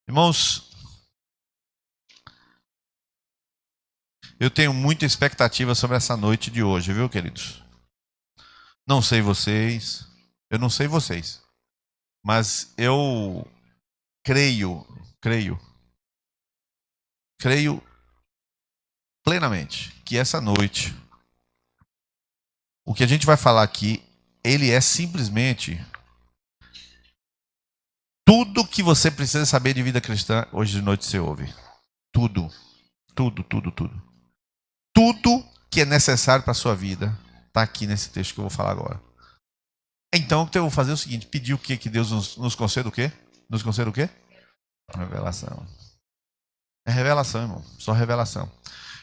Irmãos, eu tenho muita expectativa sobre essa noite de hoje, viu, queridos? Não sei vocês, eu não sei vocês, mas eu creio plenamente que essa noite, o que a gente vai falar aqui, ele é simplesmente tudo que você precisa saber de vida cristã hoje de noite você ouve. Tudo. Tudo que é necessário para a sua vida está aqui nesse texto que eu vou falar agora. Então, eu vou fazer o seguinte, pedir o quê? Que Deus nos conceda o quê? Nos conceda o quê? Revelação. É revelação, irmão. Só revelação.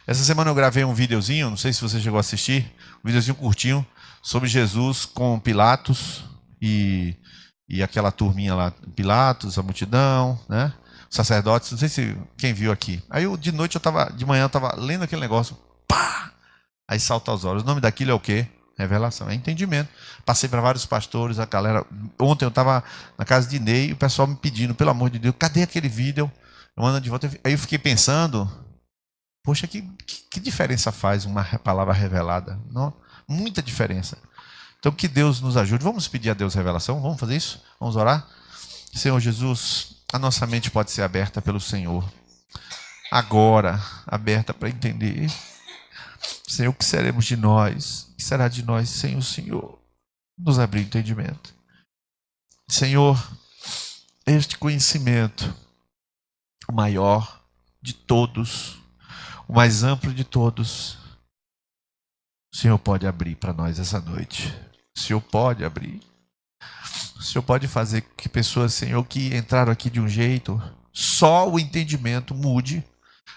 Essa semana eu gravei um videozinho, não sei se você chegou a assistir, um videozinho curtinho, sobre Jesus com Pilatos e aquela turminha lá, Pilatos, a multidão, né? Os sacerdotes, não sei se quem viu aqui. Aí de manhã eu estava lendo aquele negócio, pá! Aí salta aos olhos. O nome daquilo é o quê? Revelação, é entendimento. Passei para vários pastores, a galera. Ontem eu estava na casa de Ney, o pessoal me pedindo, pelo amor de Deus, cadê aquele vídeo? Eu mando de volta. Aí eu fiquei pensando, poxa, que diferença faz uma palavra revelada? Não, muita diferença. Então que Deus nos ajude. Vamos pedir a Deus revelação? Vamos fazer isso? Vamos orar? Senhor Jesus, a nossa mente pode ser aberta pelo Senhor. Agora, aberta para entender. Senhor, o que seremos de nós? O que será de nós sem o Senhor nos abrir entendimento? Senhor, este conhecimento, o maior de todos, o mais amplo de todos, o Senhor pode abrir para nós essa noite. O Senhor pode abrir. O Senhor pode fazer que pessoas, Senhor, que entraram aqui de um jeito, só o entendimento mude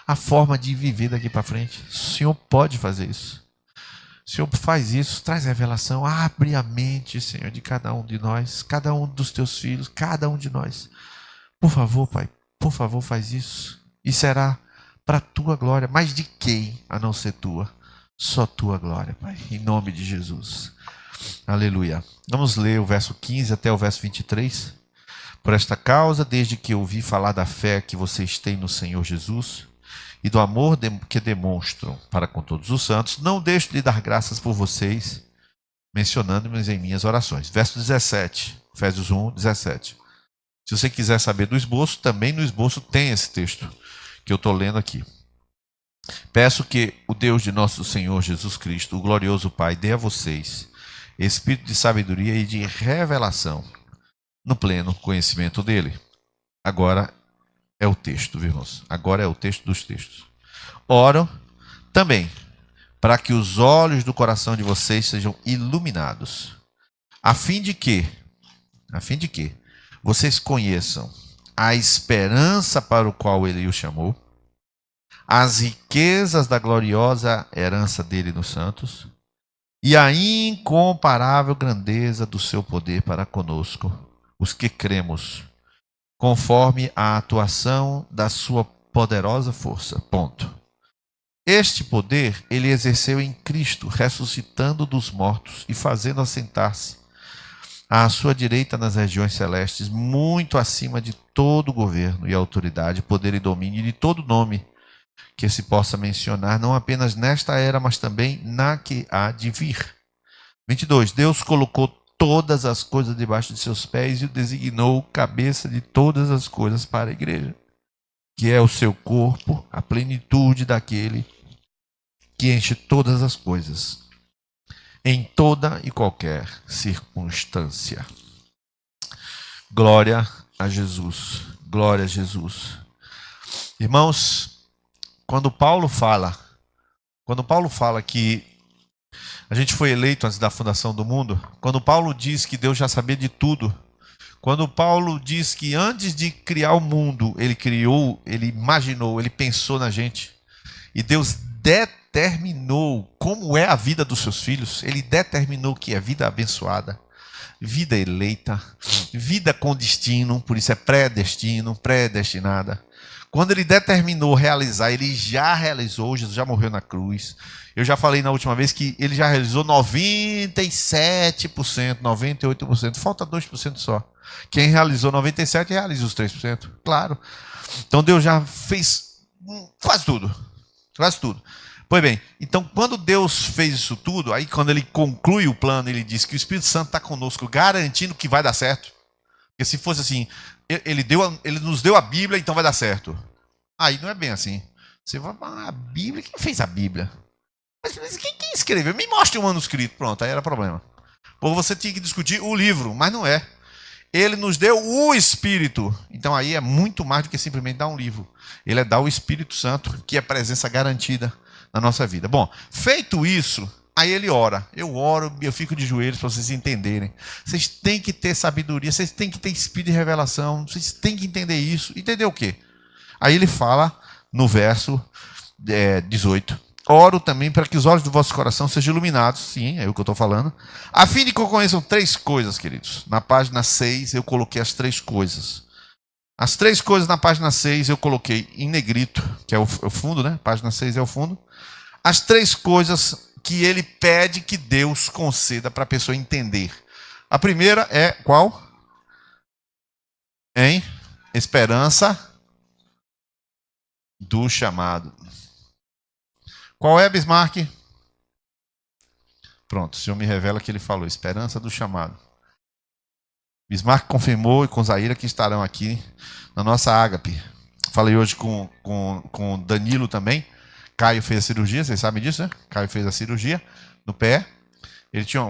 a forma de viver daqui para frente. O Senhor pode fazer isso. O Senhor faz isso, traz revelação, abre a mente, Senhor, de cada um de nós, cada um dos teus filhos, cada um de nós. Por favor, Pai, por favor, faz isso. E será para a tua glória. Mas de quem a não ser tua? Só tua glória, Pai. Em nome de Jesus. Aleluia. Vamos ler o verso 15 até o verso 23. Por esta causa, desde que ouvi falar da fé que vocês têm no Senhor Jesus e do amor que demonstram para com todos os santos, não deixo de dar graças por vocês, mencionando-me em minhas orações. Verso 17, Efésios 1, 17. Se você quiser saber do esboço, também no esboço tem esse texto que eu estou lendo aqui. Peço que o Deus de nosso Senhor Jesus Cristo, o glorioso Pai, dê a vocês espírito de sabedoria e de revelação no pleno conhecimento dele. Agora é o texto, viu, irmãos? Agora é o texto dos textos. Oro também para que os olhos do coração de vocês sejam iluminados, a fim de que vocês conheçam a esperança para o qual ele o chamou, as riquezas da gloriosa herança dele nos santos e a incomparável grandeza do seu poder para conosco, os que cremos, conforme a atuação da sua poderosa força. Ponto. Este poder ele exerceu em Cristo, ressuscitando dos mortos e fazendo assentar-se à sua direita nas regiões celestes, muito acima de todo governo e autoridade, poder e domínio, de todo nome que se possa mencionar, não apenas nesta era, mas também na que há de vir. 22. Deus colocou todas as coisas debaixo de seus pés e o designou cabeça de todas as coisas para a igreja, que é o seu corpo, a plenitude daquele que enche todas as coisas, em toda e qualquer circunstância. Glória a Jesus. Glória a Jesus. Irmãos, quando Paulo fala que a gente foi eleito antes da fundação do mundo, quando Paulo diz que Deus já sabia de tudo, quando Paulo diz que antes de criar o mundo, ele criou, ele imaginou, ele pensou na gente, e Deus determinou como é a vida dos seus filhos, ele determinou que é vida abençoada, vida eleita, vida com destino, por isso é predestino, predestinada. Quando ele determinou realizar, ele já realizou, Jesus já morreu na cruz. Eu já falei na última vez que ele já realizou 97%, 98%, falta 2% só. Quem realizou 97% realiza os 3%. Claro. Então Deus já fez quase tudo. Quase tudo. Pois bem, então quando Deus fez isso tudo, aí quando ele conclui o plano, ele diz que o Espírito Santo está conosco, garantindo que vai dar certo. Porque se fosse assim, ele nos deu a Bíblia, então vai dar certo. Aí não é bem assim. Você vai, a Bíblia, quem fez a Bíblia? Mas quem escreveu? Me mostre um manuscrito. Pronto, aí era problema. Ou você tinha que discutir o livro, mas não é. Ele nos deu o Espírito. Então aí é muito mais do que simplesmente dar um livro. Ele é dar o Espírito Santo, que é presença garantida na nossa vida. Bom, feito isso, aí ele ora. Eu oro, eu fico de joelhos para vocês entenderem. Vocês têm que ter sabedoria, vocês têm que ter espírito de revelação, vocês têm que entender isso. Entender o quê? Aí ele fala no verso 18. Oro também para que os olhos do vosso coração sejam iluminados, sim, é o que eu estou falando, a fim de que conheçam 3 coisas, queridos. Na página 6 eu coloquei as 3 coisas. As 3 coisas na página 6 eu coloquei em negrito, que é o fundo, né? Página 6 é o fundo. As 3 coisas que ele pede que Deus conceda para a pessoa entender. A primeira é qual? Esperança do chamado. Qual é, Bismarck? Pronto, o Senhor me revela que ele falou, esperança do chamado. Bismarck confirmou e com Zaira que estarão aqui na nossa ágape. Falei hoje com Danilo também. Caio fez a cirurgia, vocês sabem disso, né? Caio fez a cirurgia no pé. Ele tinha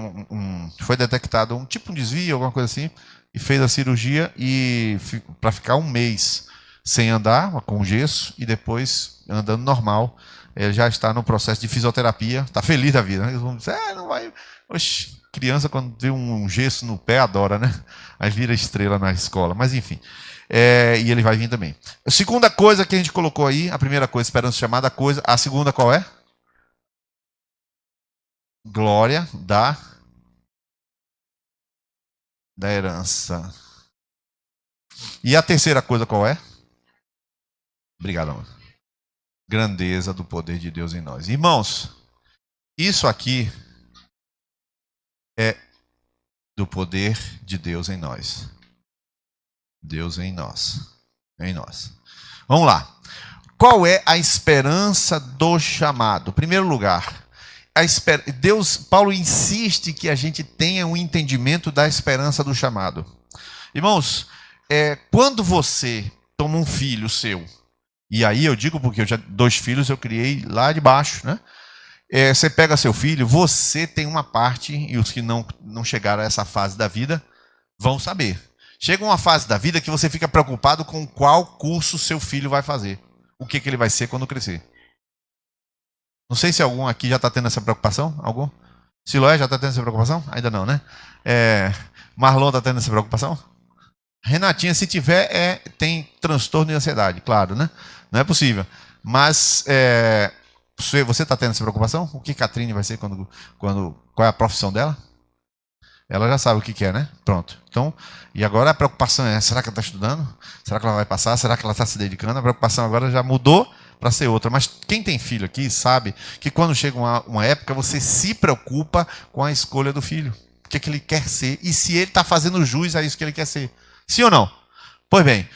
foi detectado um desvio, alguma coisa assim, e fez a cirurgia para ficar 1 mês sem andar, com gesso, e depois andando normal. Ele já está no processo de fisioterapia, está feliz da vida, né? Eles vão dizer, não vai. Oxe, criança, quando vê um gesso no pé, adora, né? Aí vira estrela na escola, mas enfim. E ele vai vir também. A segunda coisa que a gente colocou aí, a primeira coisa, esperança chamada coisa, a segunda qual é? Glória da herança. E a terceira coisa qual é? Obrigado, amor. Grandeza do poder de Deus em nós. Irmãos, isso aqui é do poder de Deus em nós. Deus em nós. Em nós. Vamos lá. Qual é a esperança do chamado? Em primeiro lugar, Paulo insiste que a gente tenha um entendimento da esperança do chamado. Irmãos, quando você toma um filho seu, e aí eu digo porque 2 filhos eu criei lá de baixo, né? Você pega seu filho, você tem uma parte, e os que não chegaram a essa fase da vida vão saber. Chega uma fase da vida que você fica preocupado com qual curso seu filho vai fazer. O que ele vai ser quando crescer. Não sei se algum aqui já está tendo essa preocupação. Algum? Siloé já está tendo essa preocupação? Ainda não, né? Marlon está tendo essa preocupação? Renatinha, se tiver, tem transtorno de ansiedade, claro, né? Não é possível. Mas você está tendo essa preocupação? O que Catrine vai ser qual é a profissão dela? Ela já sabe o que é, né? Pronto. Então, e agora a preocupação será que ela está estudando? Será que ela vai passar? Será que ela está se dedicando? A preocupação agora já mudou para ser outra. Mas quem tem filho aqui sabe que quando chega uma época, você se preocupa com a escolha do filho. O que ele quer ser e se ele está fazendo jus a isso que ele quer ser. Sim ou não? Pois bem,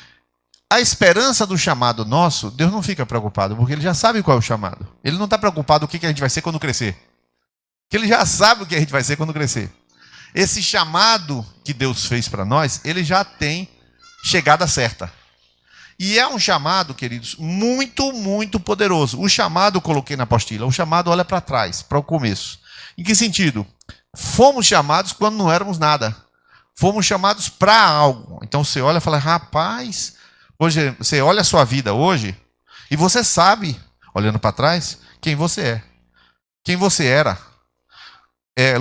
a esperança do chamado nosso, Deus não fica preocupado, porque ele já sabe qual é o chamado. Ele não está preocupado com o que a gente vai ser quando crescer. Porque ele já sabe o que a gente vai ser quando crescer. Esse chamado que Deus fez para nós, ele já tem chegada certa. E é um chamado, queridos, muito, muito poderoso. O chamado, eu coloquei na apostila, o chamado olha para trás, para o começo. Em que sentido? Fomos chamados quando não éramos nada. Fomos chamados para algo. Então você olha e fala, rapaz, hoje você olha a sua vida hoje e você sabe, olhando para trás, quem você é. Quem você era.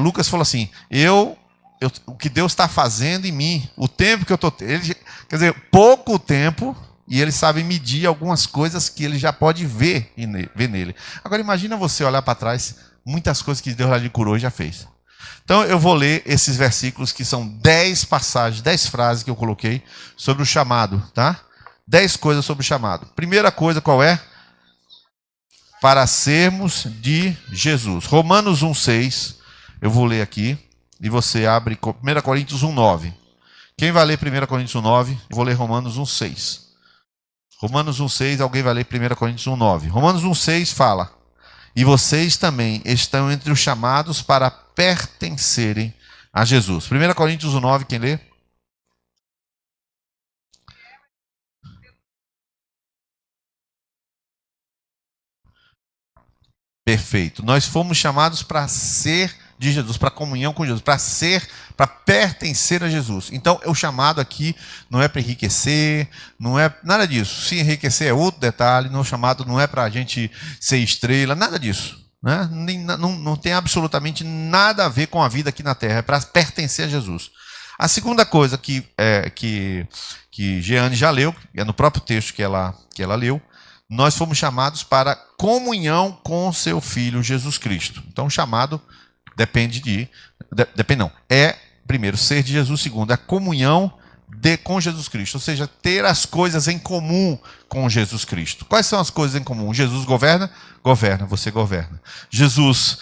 Lucas falou assim, o que Deus está fazendo em mim, o tempo que eu estou... Quer dizer, pouco tempo, e ele sabe medir algumas coisas que ele já pode ver nele. Agora imagina você olhar para trás, muitas coisas que Deus já lhe curou e já fez. Então eu vou ler esses versículos que são 10 passagens, 10 frases que eu coloquei sobre o chamado, tá? 10 coisas sobre o chamado. Primeira coisa qual é? Para sermos de Jesus. Romanos 1,6, eu vou ler aqui, e você abre 1 Coríntios 1,9, Quem vai ler 1 Coríntios 1:9? Eu vou ler Romanos 1:6. Romanos 1:6, alguém vai ler 1 Coríntios 1:9. Romanos 1:6 fala: e vocês também estão entre os chamados para pertencerem a Jesus. 1 Coríntios 1:9, quem lê? Perfeito. Nós fomos chamados para ser de Jesus, para comunhão com Jesus, para pertencer a Jesus. Então, o chamado aqui não é para enriquecer, não é nada disso. Se enriquecer é outro detalhe, o chamado não é para a gente ser estrela, nada disso. Né? Não tem absolutamente nada a ver com a vida aqui na Terra, é para pertencer a Jesus. A segunda coisa que Jeane já leu, é no próprio texto que ela leu, nós fomos chamados para comunhão com seu Filho Jesus Cristo. Então, o chamado é primeiro ser de Jesus, segundo a comunhão com Jesus Cristo, ou seja, ter as coisas em comum com Jesus Cristo. Quais são as coisas em comum? Jesus governa, você governa. Jesus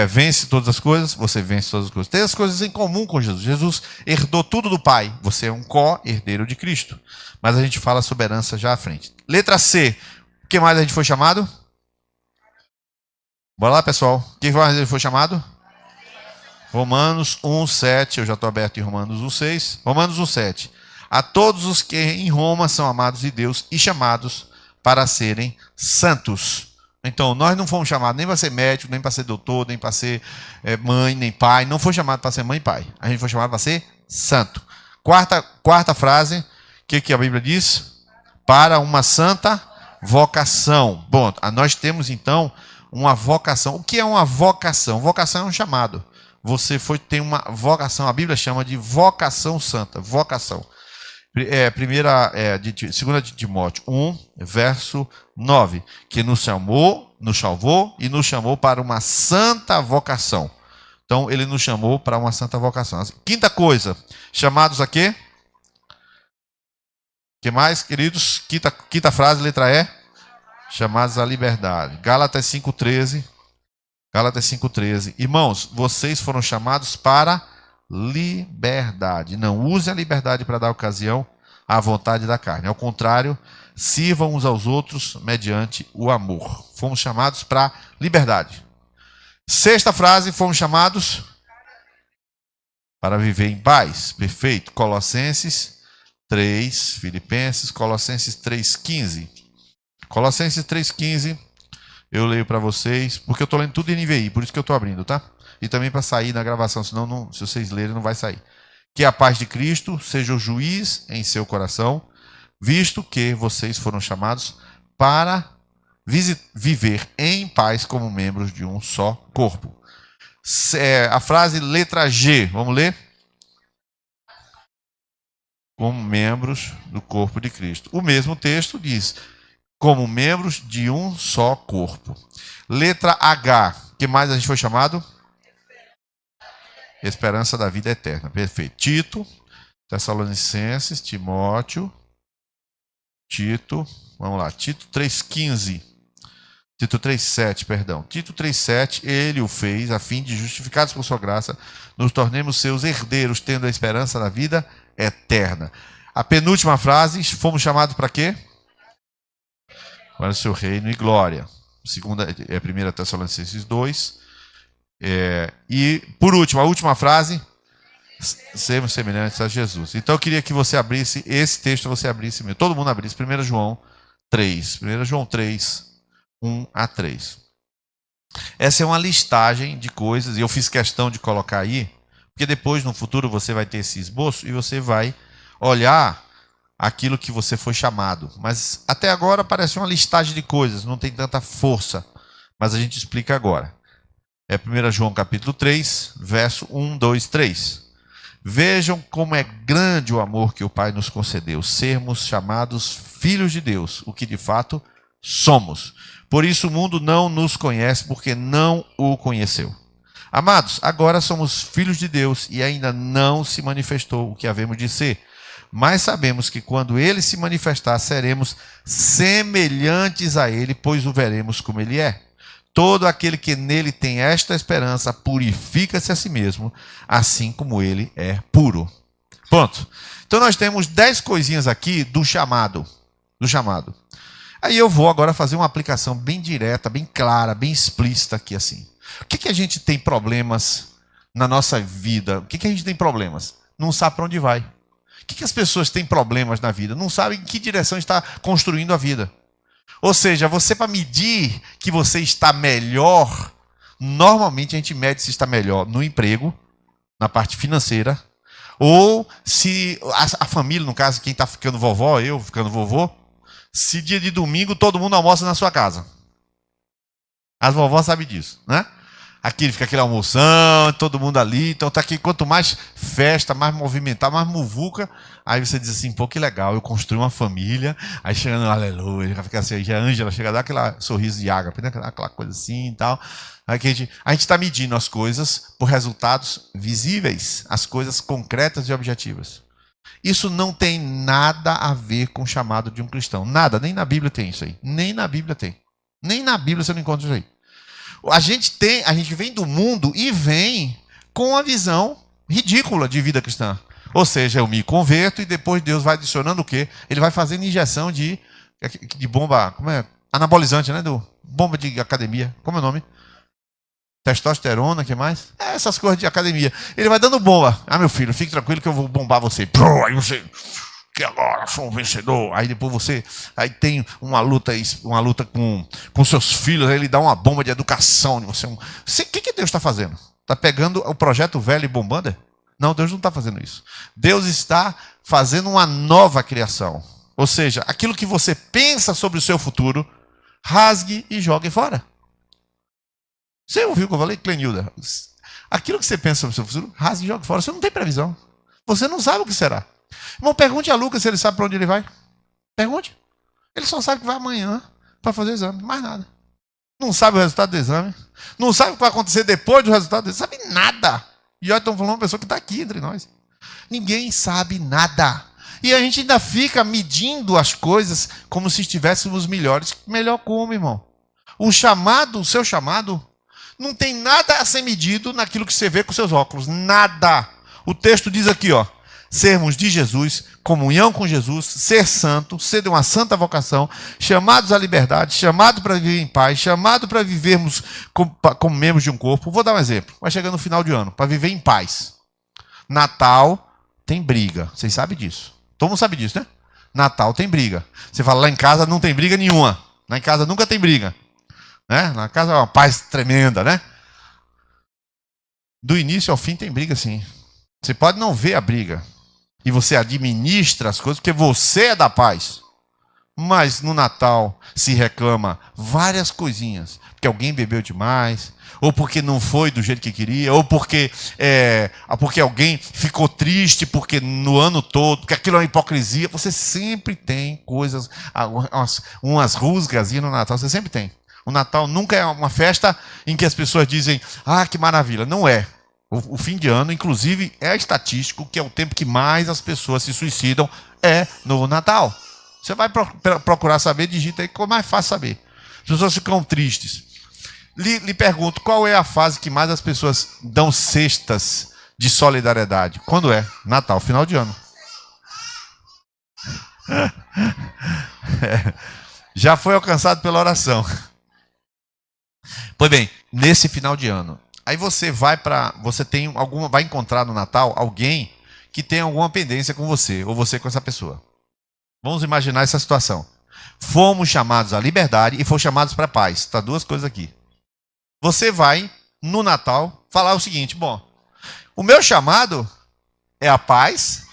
vence todas as coisas, você vence todas as coisas. Ter as coisas em comum com Jesus. Jesus herdou tudo do Pai, você é um co-herdeiro de Cristo. Mas a gente fala sobre herança já à frente. Letra C. O que mais a gente foi chamado? Bora lá, pessoal. O que mais a gente foi chamado? Romanos 1:7. Eu já estou aberto em Romanos 1:6. Romanos 1:7. A todos os que em Roma são amados de Deus e chamados para serem santos. Então, nós não fomos chamados nem para ser médico, nem para ser doutor, nem para ser mãe, nem pai. Não foi chamado para ser mãe e pai. A gente foi chamado para ser santo. Quarta frase. O que a Bíblia diz? Para uma santa vocação. Bom, nós temos então uma vocação. O que é uma vocação? Vocação é um chamado. Você tem uma vocação. A Bíblia chama de vocação santa. Vocação. 2 de Timóteo 1, verso 9. Que nos salvou e nos chamou para uma santa vocação. Então, ele nos chamou para uma santa vocação. Quinta coisa. Chamados a quê? O que mais, queridos? Quinta frase, letra E. Chamados à liberdade. Gálatas 5:13. Gálatas 5:13. Irmãos, vocês foram chamados para liberdade. Não use a liberdade para dar ocasião à vontade da carne. Ao contrário, sirvam uns aos outros mediante o amor. Fomos chamados para liberdade. Sexta frase, fomos chamados para viver em paz. Perfeito. Colossenses 3, Filipenses, Colossenses 3:15. Colossenses 3:15, eu leio para vocês, porque eu estou lendo tudo em NVI, por isso que eu estou abrindo, tá? E também para sair na gravação, senão se vocês lerem não vai sair. Que a paz de Cristo seja o juiz em seu coração, visto que vocês foram chamados para viver em paz como membros de um só corpo. A frase letra G, vamos ler? Como membros do corpo de Cristo. O mesmo texto diz, como membros de um só corpo. Letra H, o que mais a gente foi chamado? Esperança da vida eterna. Perfeito. Tito, Tessalonicenses, Timóteo, Tito, vamos lá, Tito 3:15. Tito 3:7, perdão. Tito 3:7, ele o fez a fim de, justificados por sua graça, nos tornemos seus herdeiros, tendo a esperança da vida eterna. A penúltima frase, fomos chamados para quê? Para o seu reino e glória. 1 Tessalonicenses 2. E, por último, a última frase, sermos semelhantes a Jesus. Então, eu queria que você abrisse esse texto, todo mundo abrisse, 1 João 3. 1 João 3, 1-3. Essa é uma listagem de coisas, e eu fiz questão de colocar aí, porque depois, no futuro, você vai ter esse esboço e você vai olhar aquilo que você foi chamado. Mas até agora parece uma listagem de coisas, não tem tanta força. Mas a gente explica agora. 1 João capítulo 3, verso 1, 2, 3. Vejam como é grande o amor que o Pai nos concedeu, sermos chamados filhos de Deus, o que de fato somos. Por isso o mundo não nos conhece, porque não o conheceu. Amados, agora somos filhos de Deus e ainda não se manifestou o que havemos de ser. Mas sabemos que quando ele se manifestar, seremos semelhantes a ele, pois o veremos como ele é. Todo aquele que nele tem esta esperança purifica-se a si mesmo, assim como ele é puro. Pronto. Então nós temos 10 coisinhas aqui do chamado. Do chamado. Aí eu vou agora fazer uma aplicação bem direta, bem clara, bem explícita aqui assim. O que a gente tem problemas na nossa vida? O que a gente tem problemas? Não sabe para onde vai. O que as pessoas têm problemas na vida? Não sabem em que direção está construindo a vida. Ou seja, você para medir que você está melhor, normalmente a gente mede se está melhor no emprego, na parte financeira, ou se a família, no caso, quem está ficando vovó, eu ficando vovô, se dia de domingo todo mundo almoça na sua casa. As vovós sabem disso, né? Aqui fica aquele almoção, todo mundo ali. Então tá aqui, quanto mais festa, mais movimentar, mais muvuca. Aí você diz assim, pô, que legal, eu construí uma família. Aí chegando, aleluia, fica assim, já a Ângela chega a dar aquele sorriso de ágape, né? Aquela coisa assim e tal. Aí que a gente está medindo as coisas por resultados visíveis, as coisas concretas e objetivas. Isso não tem nada a ver com o chamado de um cristão. Nada, nem na Bíblia tem isso aí. Nem na Bíblia tem. Nem na Bíblia você não encontra isso aí. A gente vem do mundo e vem com uma visão ridícula de vida cristã. Ou seja, eu me converto e depois Deus vai adicionando o quê? Ele vai fazendo injeção de bomba, como é? Anabolizante, né? Bomba de academia. Como é o nome? Testosterona, o que mais? Essas coisas de academia. Ele vai dando bomba. Ah, meu filho, fique tranquilo que eu vou bombar você. Aí você, que agora sou um vencedor. Aí depois aí tem uma luta com seus filhos, aí ele dá uma bomba de educação. O que Deus está fazendo? Está pegando o projeto velho e bombando? Não, Deus não está fazendo isso. Deus está fazendo uma nova criação. Ou seja, aquilo que você pensa sobre o seu futuro, rasgue e jogue fora. Você ouviu o que eu falei, Clenilda? Aquilo que você pensa sobre o seu futuro, rasgue e jogue fora. Você não tem previsão. Você não sabe o que será. Irmão, pergunte a Lucas se ele sabe para onde ele vai. Pergunte. Ele só sabe que vai amanhã para fazer o exame, mais nada. Não sabe o resultado do exame. Não sabe o que vai acontecer depois do resultado do exame. Sabe nada. E olha, estamos falando de uma pessoa que está aqui entre nós. Ninguém sabe nada. E a gente ainda fica medindo as coisas como se estivéssemos melhores. Melhor como, irmão? O seu chamado, não tem nada a ser medido naquilo que você vê com seus óculos. Nada. O texto diz aqui, ó. Sermos de Jesus, comunhão com Jesus, ser santo, ser de uma santa vocação, chamados à liberdade, chamados para viver em paz, chamados para vivermos como membros de um corpo. Vou dar um exemplo. Vai chegando no final de ano, para viver em paz. Natal tem briga. Vocês sabem disso. Todo mundo sabe disso, né? Natal tem briga. Você fala, lá em casa não tem briga nenhuma. Lá em casa nunca tem briga. Né? Na casa é uma paz tremenda, né? Do início ao fim tem briga, sim. Você pode não ver a briga. E você administra as coisas, porque você é da paz. Mas no Natal se reclama várias coisinhas. Porque alguém bebeu demais, ou porque não foi do jeito que queria, ou porque alguém ficou triste, porque no ano todo, porque aquilo é uma hipocrisia. Você sempre tem coisas, umas rusgazinhas no Natal, você sempre tem. O Natal nunca é uma festa em que as pessoas dizem, ah, que maravilha. Não é. O fim de ano, inclusive, é estatístico que é o tempo que mais as pessoas se suicidam é no Natal. Você vai procurar saber, digita aí, que é mais fácil saber. As pessoas ficam tristes. Lhe pergunto, qual é a fase que mais as pessoas dão cestas de solidariedade? Quando é? Natal, final de ano. Já foi alcançado pela oração. Pois bem, nesse final de ano, aí você vai encontrar no Natal alguém que tem alguma pendência com você, ou você com essa pessoa. Vamos imaginar essa situação. Fomos chamados à liberdade e fomos chamados para a paz. Está duas coisas aqui. Você vai, no Natal, falar o seguinte, bom, o meu chamado é a paz,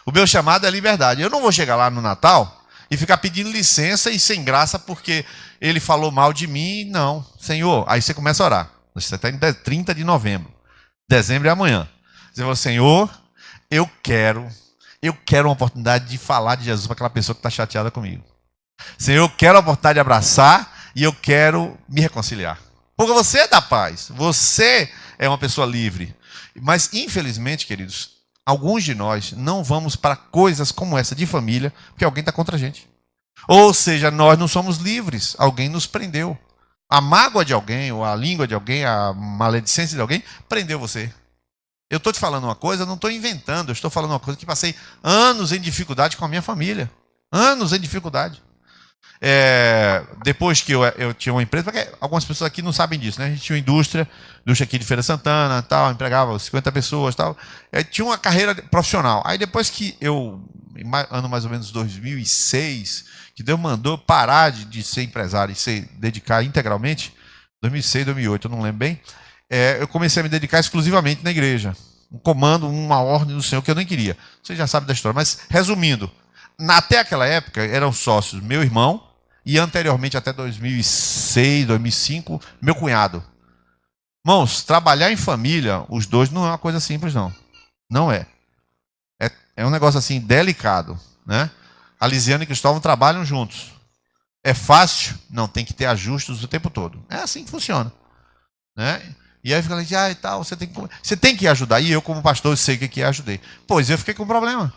o meu chamado é a liberdade. Eu não vou chegar lá no Natal e ficar pedindo licença e sem graça porque ele falou mal de mim. Não, Senhor, aí você começa a orar. Você está em 30 de novembro. Dezembro é amanhã. Você fala, Senhor, eu quero uma oportunidade de falar de Jesus para aquela pessoa que está chateada comigo. Senhor, eu quero a oportunidade de abraçar e eu quero me reconciliar. Porque você é da paz. Você é uma pessoa livre. Mas, infelizmente, queridos, alguns de nós não vamos para coisas como essa de família porque alguém está contra a gente. Ou seja, nós não somos livres. Alguém nos prendeu. A mágoa de alguém, ou a língua de alguém, a maledicência de alguém, prendeu você. Eu estou te falando uma coisa, eu não estou inventando, eu estou falando uma coisa que passei anos em dificuldade com a minha família. Anos em dificuldade. Depois que eu tinha uma empresa, porque algumas pessoas aqui não sabem disso, né? A gente tinha uma indústria aqui de Feira Santana, tal, empregava 50 pessoas, tal. Tinha uma carreira profissional. Aí depois que ano mais ou menos 2006, que Deus mandou parar de ser empresário e se dedicar integralmente, 2006, 2008, eu não lembro bem, eu comecei a me dedicar exclusivamente na igreja. Um comando, uma ordem do Senhor que eu nem queria. Você já sabe da história, mas resumindo, até aquela época eram sócios meu irmão e anteriormente até 2006, 2005, meu cunhado. Irmãos, trabalhar em família, os dois, não é uma coisa simples, não. Não é. É um negócio assim delicado, né? A Lisiane e Cristóvão trabalham juntos. É fácil? Não, tem que ter ajustes o tempo todo. É assim que funciona, né? E aí fica ali, e tal, você tem que ajudar. E eu, como pastor, eu sei que ajudei. Pois eu fiquei com um problema.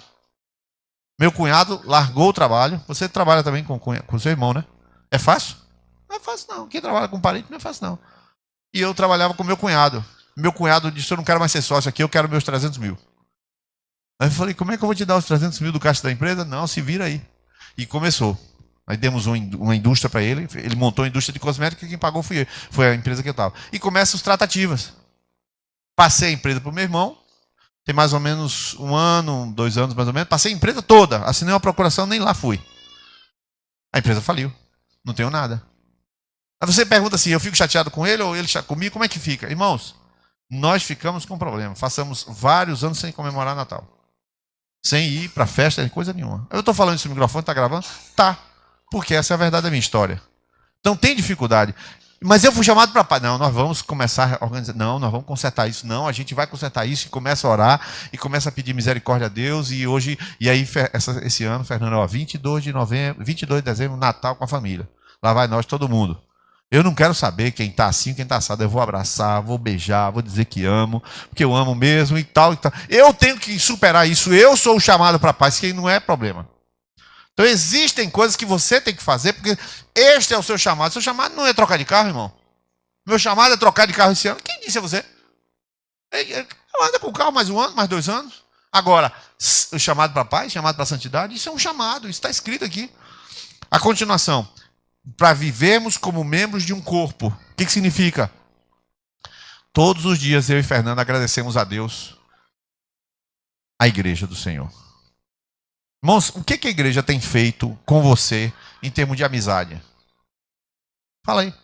Meu cunhado largou o trabalho. Você trabalha também com seu irmão, né? É fácil? Não é fácil, não. Quem trabalha com parente não é fácil, não. E eu trabalhava com meu cunhado. Meu cunhado disse, eu não quero mais ser sócio aqui, eu quero meus 300 mil. Aí eu falei, como é que eu vou te dar os 300 mil do caixa da empresa? Não, se vira aí. E começou. Aí demos uma indústria para ele. Ele montou a indústria de cosmética e quem pagou fui eu. Foi a empresa que eu estava. E começam as tratativas. Passei a empresa para o meu irmão. Tem mais ou menos 1 ano, 2 anos mais ou menos. Passei a empresa toda. Assinei uma procuração, nem lá fui. A empresa faliu. Não tenho nada. Aí você pergunta assim, eu fico chateado com ele ou ele comigo? Como é que fica? Irmãos, nós ficamos com problema. Passamos vários anos sem comemorar Natal. Sem ir para festa, coisa nenhuma. Eu estou falando isso no microfone, está gravando? Tá. Porque essa é a verdade da minha história. Então tem dificuldade. Mas eu fui chamado para paz. Não, nós vamos começar a organizar. Não, nós vamos consertar isso. Não, a gente vai consertar isso e começa a orar e começa a pedir misericórdia a Deus. E hoje, esse ano, Fernando, 22 de dezembro, Natal com a família. Lá vai nós, todo mundo. Eu não quero saber quem está assim, quem está assado. Eu vou abraçar, vou beijar, vou dizer que amo, porque eu amo mesmo e tal, e tal. Eu tenho que superar isso. Eu sou o chamado para a paz, que não é problema. Então existem coisas que você tem que fazer, porque este é o seu chamado. Seu chamado não é trocar de carro, irmão. Meu chamado é trocar de carro esse ano. Quem disse a você? Anda com o carro mais 1 ano, mais 2 anos. Agora, o chamado para a paz, chamado para a santidade, isso é um chamado, isso está escrito aqui. A continuação. Para vivermos como membros de um corpo. O que significa? Todos os dias eu e Fernando agradecemos a Deus, a igreja do Senhor. Irmãos, o que a igreja tem feito com você em termos de amizade? Fala aí.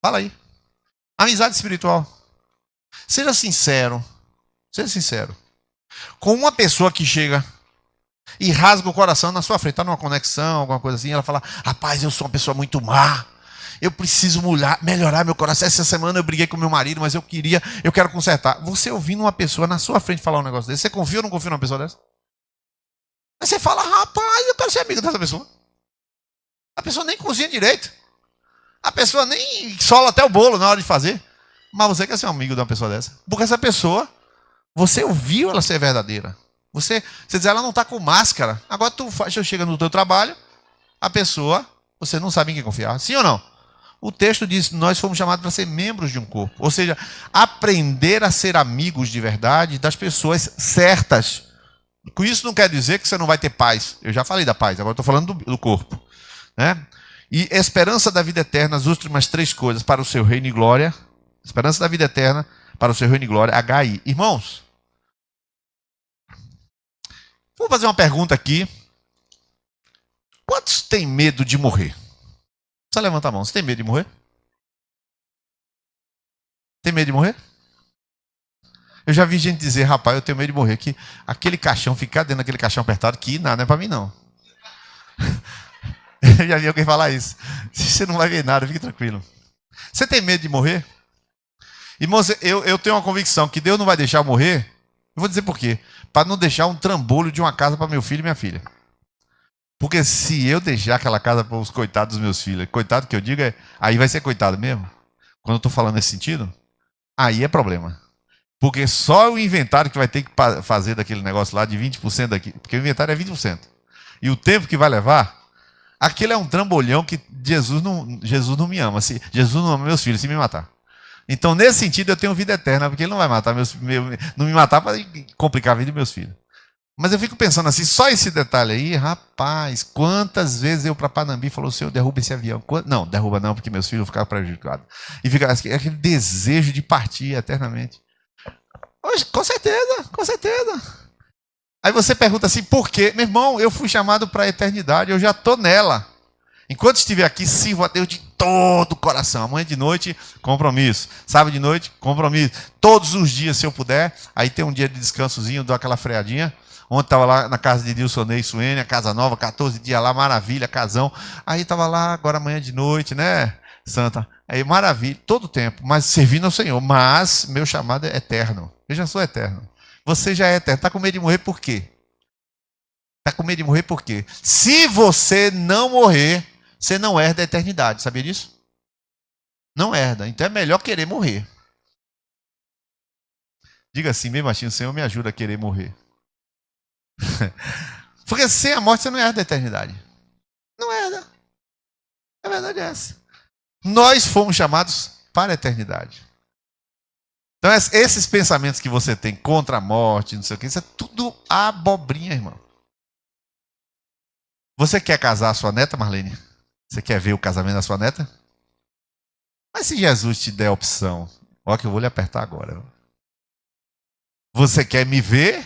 Fala aí. Amizade espiritual. Seja sincero. Seja sincero. Com uma pessoa que chega e rasga o coração na sua frente, está numa conexão, alguma coisa assim, ela fala, rapaz, eu sou uma pessoa muito má, eu preciso melhorar meu coração. Essa semana eu briguei com meu marido, mas eu quero consertar. Você ouvindo uma pessoa na sua frente falar um negócio desse, você confia ou não confia numa pessoa dessa? Aí você fala, rapaz, eu quero ser amigo dessa pessoa. A pessoa nem cozinha direito. A pessoa nem sola até o bolo na hora de fazer. Mas você quer ser um amigo de uma pessoa dessa? Porque essa pessoa, você ouviu ela ser verdadeira. Você diz, ela não está com máscara. Agora tu chega no teu trabalho, a pessoa, você não sabe em quem confiar. Sim ou não? O texto diz, nós fomos chamados para ser membros de um corpo. Ou seja, aprender a ser amigos de verdade das pessoas certas. Com isso não quer dizer que você não vai ter paz. Eu já falei da paz, agora estou falando do corpo. Né? E esperança da vida eterna, as últimas 3 coisas para o seu reino e glória. Esperança da vida eterna para o seu reino e glória, HI. Irmãos, vou fazer uma pergunta aqui. Quantos têm medo de morrer? Só levanta a mão. Você tem medo de morrer? Tem medo de morrer? Eu já vi gente dizer, rapaz, eu tenho medo de morrer. Que aquele caixão, ficar dentro daquele caixão apertado, que nada, não é para mim não. Eu já vi alguém falar isso. Você não vai ver nada, fique tranquilo. Você tem medo de morrer? Irmãos, eu tenho uma convicção que Deus não vai deixar eu morrer. Eu vou dizer por quê. Para não deixar um trambolho de uma casa para meu filho e minha filha. Porque se eu deixar aquela casa para os coitados dos meus filhos, coitado que eu digo, aí vai ser coitado mesmo. Quando eu estou falando nesse sentido, aí é problema. Porque só o inventário que vai ter que fazer daquele negócio lá de 20% daqui, porque o inventário é 20%. E o tempo que vai levar, aquele é um trambolhão que Jesus não me ama. Jesus não ama meus filhos se me matar. Então, nesse sentido, eu tenho vida eterna, porque ele não vai matar não me matar para complicar a vida dos meus filhos. Mas eu fico pensando assim, só esse detalhe aí, rapaz, quantas vezes eu para Panambi falou, Senhor, derruba esse avião. Não, derruba não, porque meus filhos vão ficar prejudicados. E fica aquele desejo de partir eternamente. Hoje, com certeza, com certeza. Aí você pergunta assim, por quê? Meu irmão, eu fui chamado para a eternidade, eu já estou nela. Enquanto estiver aqui, sirvo a Deus de todo o coração. Amanhã de noite, compromisso. Sábado de noite, compromisso. Todos os dias, se eu puder. Aí tem um dia de descansozinho, dou aquela freadinha. Ontem estava lá na casa de Dilsonei Suene, a casa nova, 14 dias lá, maravilha, casão. Aí estava lá, agora amanhã de noite, né, Santa? Aí maravilha, todo o tempo, mas servindo ao Senhor. Mas meu chamado é eterno. Eu já sou eterno. Você já é eterno. Está com medo de morrer por quê? Está com medo de morrer por quê? Se você não morrer, você não herda a eternidade. Sabia disso? Não herda. Então é melhor querer morrer. Diga assim, bem baixinho, Senhor, me ajuda a querer morrer. Porque sem a morte você não herda a eternidade. Não herda. A verdade é essa. Nós fomos chamados para a eternidade. Então esses pensamentos que você tem contra a morte, não sei o que, isso é tudo abobrinha, irmão. Você quer casar a sua neta, Marlene? Você quer ver o casamento da sua neta? Mas se Jesus te der a opção, ó que eu vou lhe apertar agora. Você quer me ver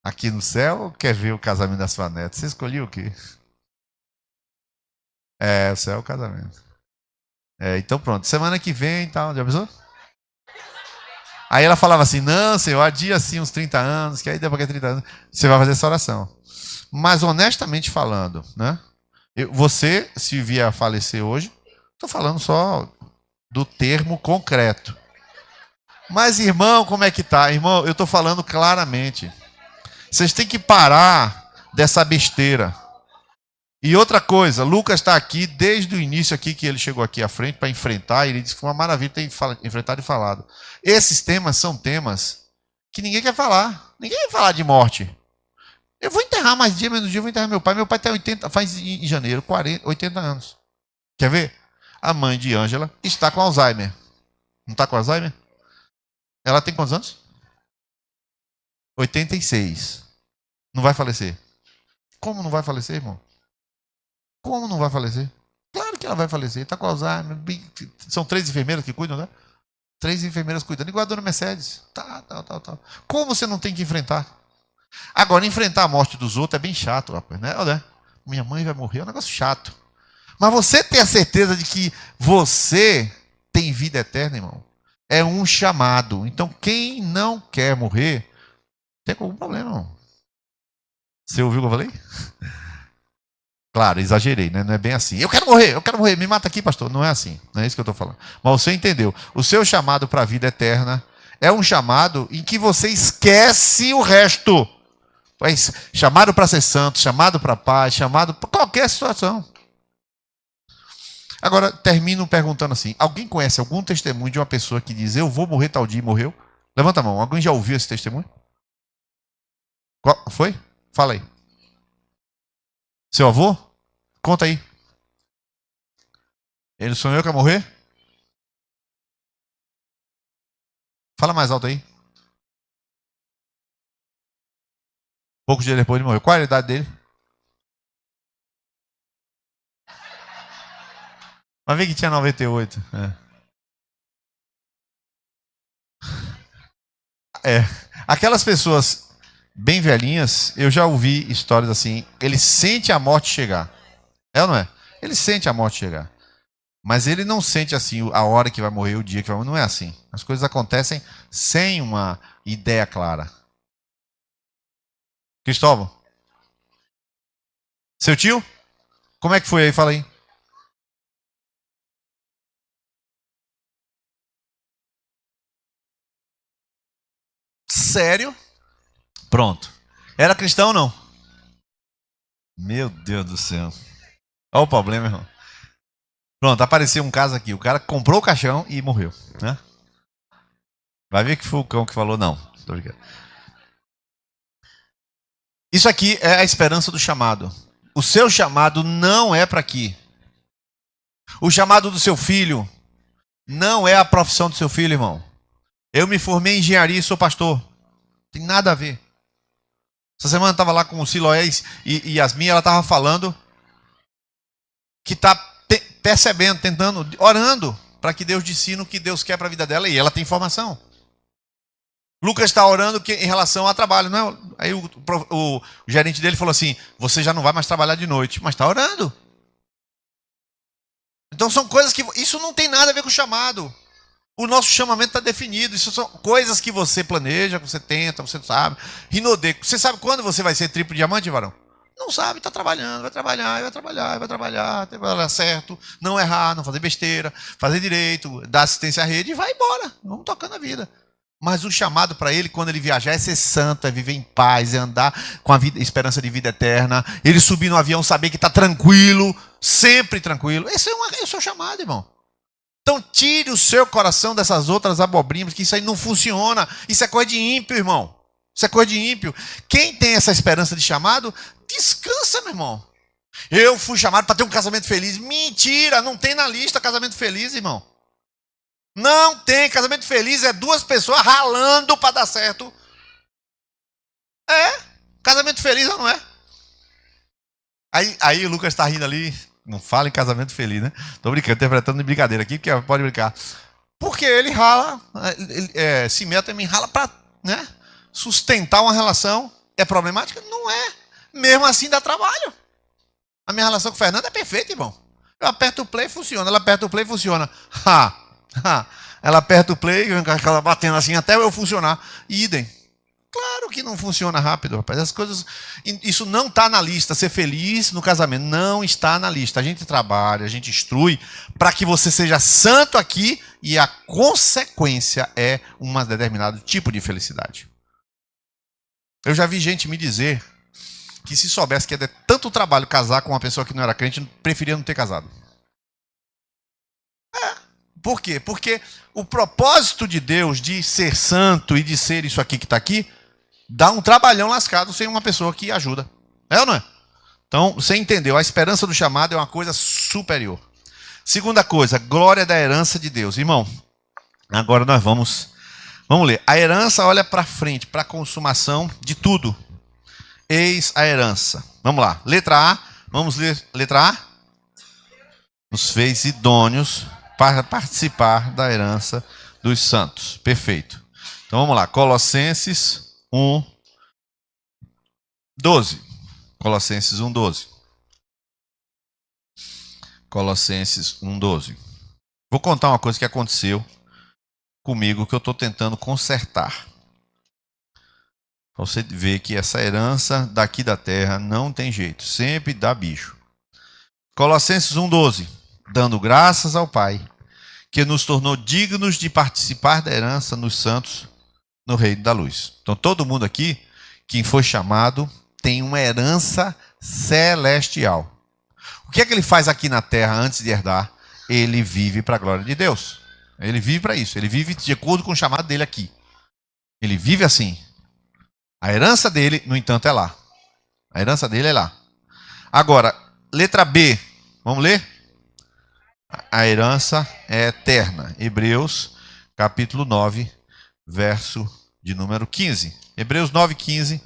aqui no céu ou quer ver o casamento da sua neta? Você escolheu o quê? O céu é o casamento. Então pronto, semana que vem, então, já avisou? Aí ela falava assim, não, Senhor, adia assim uns 30 anos, que aí depois que 30 anos, você vai fazer essa oração. Mas honestamente falando, né? Você, se vier a falecer hoje, estou falando só do termo concreto. Mas, irmão, como é que tá? Irmão, eu estou falando claramente. Vocês têm que parar dessa besteira. E outra coisa, Lucas está aqui desde o início aqui, que ele chegou aqui à frente para enfrentar, e ele disse que foi uma maravilha ter enfrentado e falado. Esses temas são temas que ninguém quer falar. Ninguém quer falar de morte. Eu vou enterrar mais dia, menos dia, eu vou enterrar meu pai. Meu pai tem 80, faz em janeiro 80 anos. Quer ver? A mãe de Ângela está com Alzheimer. Não está com Alzheimer? Ela tem quantos anos? 86. Não vai falecer. Como não vai falecer, irmão? Como não vai falecer? Claro que ela vai falecer. Está com Alzheimer. São 3 enfermeiras que cuidam, né? 3 enfermeiras cuidando. Igual a dona Mercedes. Tá. Como você não tem que enfrentar? Agora, enfrentar a morte dos outros é bem chato, rapaz, né? Olha, minha mãe vai morrer, é um negócio chato. Mas você ter a certeza de que você tem vida eterna, irmão, é um chamado. Então, quem não quer morrer, tem algum problema, irmão. Você ouviu o que eu falei? Claro, exagerei, né? Não é bem assim. Eu quero morrer, me mata aqui, pastor. Não é assim, não é isso que eu estou falando. Mas você entendeu. O seu chamado para a vida eterna é um chamado em que você esquece o resto. Chamado para ser santo, chamado para paz, chamado para qualquer situação. Agora, termino perguntando assim, alguém conhece algum testemunho de uma pessoa que diz, eu vou morrer tal dia e morreu? Levanta a mão, alguém já ouviu esse testemunho? Qual foi? Fala aí. Seu avô? Conta aí. Ele sonhou que ia morrer? Fala mais alto aí. Poucos dias depois ele morreu. Qual é a idade dele? Mas vê que tinha 98. Aquelas pessoas bem velhinhas, eu já ouvi histórias assim, ele sente a morte chegar. É ou não é? Ele sente a morte chegar. Mas ele não sente assim a hora que vai morrer, o dia que vai morrer. Não é assim. As coisas acontecem sem uma ideia clara. Cristóvão? Seu tio? Como é que foi aí? Fala aí. Sério? Pronto. Era cristão ou não? Meu Deus do céu. Olha o problema, irmão. Pronto, apareceu um caso aqui. O cara comprou o caixão e morreu, né? Vai ver que foi o cão que falou, não. Tô brincando. Isso aqui é a esperança do chamado. O seu chamado não é para aqui. O chamado do seu filho Não é a profissão do seu filho, irmão. Eu me formei em engenharia e sou pastor. Tem nada a ver. Essa semana eu estava lá com o Siloé e Yasmin, ela estava falando que está percebendo, tentando, orando para que Deus ensine o que Deus quer para a vida dela, e ela tem informação. Lucas está orando em relação ao trabalho, não é? Aí o gerente dele falou assim: você já não vai mais trabalhar de noite, mas está orando. Então são coisas que isso não tem nada a ver com o chamado. O nosso chamamento está definido. Isso são coisas que você planeja, que você tenta, você sabe. Rinodeco. Você sabe quando você vai ser triplo diamante, varão? Não sabe, está trabalhando, vai trabalhar certo, não errar, não fazer besteira, fazer direito, dar assistência à rede e vai embora. Vamos tocando a vida. Mas o chamado para ele, quando ele viajar, é ser santo, é viver em paz, é andar com a vida, esperança de vida eterna. Ele subir no avião, saber que está tranquilo, sempre tranquilo. Esse é o seu chamado, irmão. Então tire o seu coração dessas outras abobrinhas, que isso aí não funciona. Isso é coisa de ímpio, irmão. Isso é coisa de ímpio. Quem tem essa esperança de chamado, descansa, meu irmão. Eu fui chamado para ter um casamento feliz. Mentira, não tem na lista casamento feliz, irmão. Não tem. Casamento feliz é duas pessoas ralando para dar certo. É. Casamento feliz ou não é? Aí o Lucas está rindo ali. Não fala em casamento feliz, né? Tô brincando, interpretando de brincadeira aqui, porque pode brincar. Porque ele rala, se mete também rala para, né, sustentar uma relação. É problemática? Não é. Mesmo assim dá trabalho. A minha relação com o Fernando é perfeita, irmão. Eu aperto o play, funciona. Ela aperta o play, funciona. Ela aperta o play, ela batendo assim até eu funcionar. Idem. Claro que não funciona rápido, rapaz. As coisas, isso não está na lista. Ser feliz no casamento não está na lista. A gente trabalha, a gente instrui para que você seja santo aqui e a consequência é um determinado tipo de felicidade. Eu já vi gente me dizer que se soubesse que é tanto trabalho casar com uma pessoa que não era crente, preferia não ter casado. Por quê? Porque o propósito de Deus de ser santo e de ser isso aqui que está aqui dá um trabalhão lascado sem uma pessoa que ajuda. É ou não é? Então, você entendeu? A esperança do chamado é uma coisa superior. Segunda coisa, glória da herança de Deus. Irmão, agora nós vamos ler. A herança olha para frente, para a consumação de tudo. Eis a herança. Vamos lá. Letra A. Vamos ler. Letra A. Nos fez idôneos para participar da herança dos santos. Perfeito. Então vamos lá. Colossenses 1, 12. Colossenses 1, 12. Colossenses 1, 12. Vou contar uma coisa que aconteceu comigo que eu estou tentando consertar. Você vê que essa herança daqui da terra não tem jeito. Sempre dá bicho. Colossenses 1, 12. Dando graças ao Pai, que nos tornou dignos de participar da herança nos santos no reino da luz. Então todo mundo aqui, quem foi chamado, tem uma herança celestial. O que é que ele faz aqui na terra antes de herdar? Ele vive para a glória de Deus. Ele vive para isso. Ele vive de acordo com o chamado dele aqui. Ele vive assim. A herança dele, no entanto, é lá. A herança dele é lá. Agora, letra B. Vamos ler? A herança é eterna. Hebreus, capítulo 9, verso de número 15. Hebreus 9, 15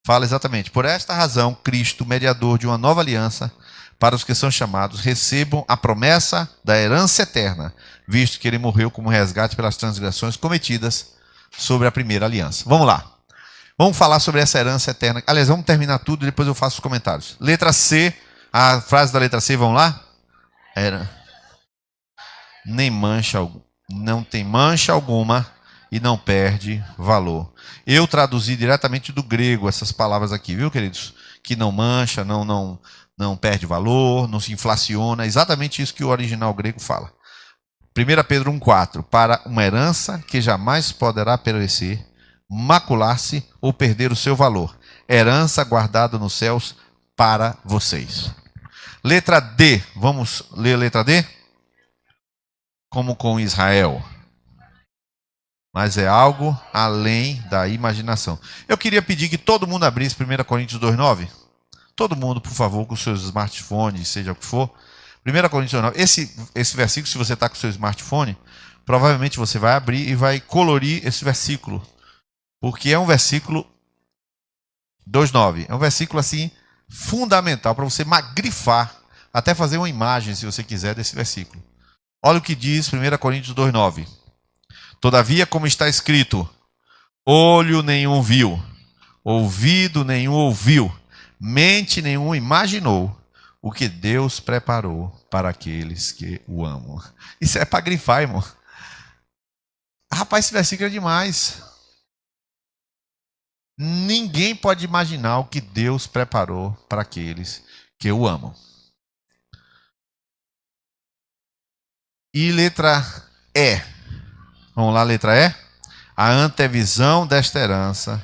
fala exatamente: por esta razão, Cristo, mediador de uma nova aliança, para os que são chamados, recebam a promessa da herança eterna, visto que ele morreu como resgate pelas transgressões cometidas sobre a primeira aliança. Vamos lá. Vamos falar sobre essa herança eterna. Aliás, vamos terminar tudo e depois eu faço os comentários. Letra C, a frase da letra C, vamos lá? Nem mancha, não tem mancha alguma e não perde valor. Eu traduzi diretamente do grego essas palavras aqui, viu, queridos? Que não mancha, não perde valor, não se inflaciona. Exatamente isso que o original grego fala. 1 Pedro 1,4. Para uma herança que jamais poderá perecer, macular-se ou perder o seu valor. Herança guardada nos céus para vocês. Letra D. Vamos ler a letra D? Como com Israel. Mas é algo além da imaginação. Eu queria pedir que todo mundo abrisse 1 Coríntios 2,9. Todo mundo, por favor, com seus smartphones, seja o que for. 1 Coríntios 9. Esse versículo, se você está com o seu smartphone, provavelmente você vai abrir e vai colorir esse versículo. Porque é um versículo 2:9. É um versículo assim fundamental para você grifar, até fazer uma imagem, se você quiser, desse versículo. Olha o que diz 1 Coríntios 2:9. Todavia, como está escrito, olho nenhum viu, ouvido nenhum ouviu, mente nenhum imaginou o que Deus preparou para aqueles que o amam. Isso é para grifar, irmão. Rapaz, esse versículo é demais. Ninguém pode imaginar o que Deus preparou para aqueles que o amam. E letra E. Vamos lá, letra E. A antevisão desta herança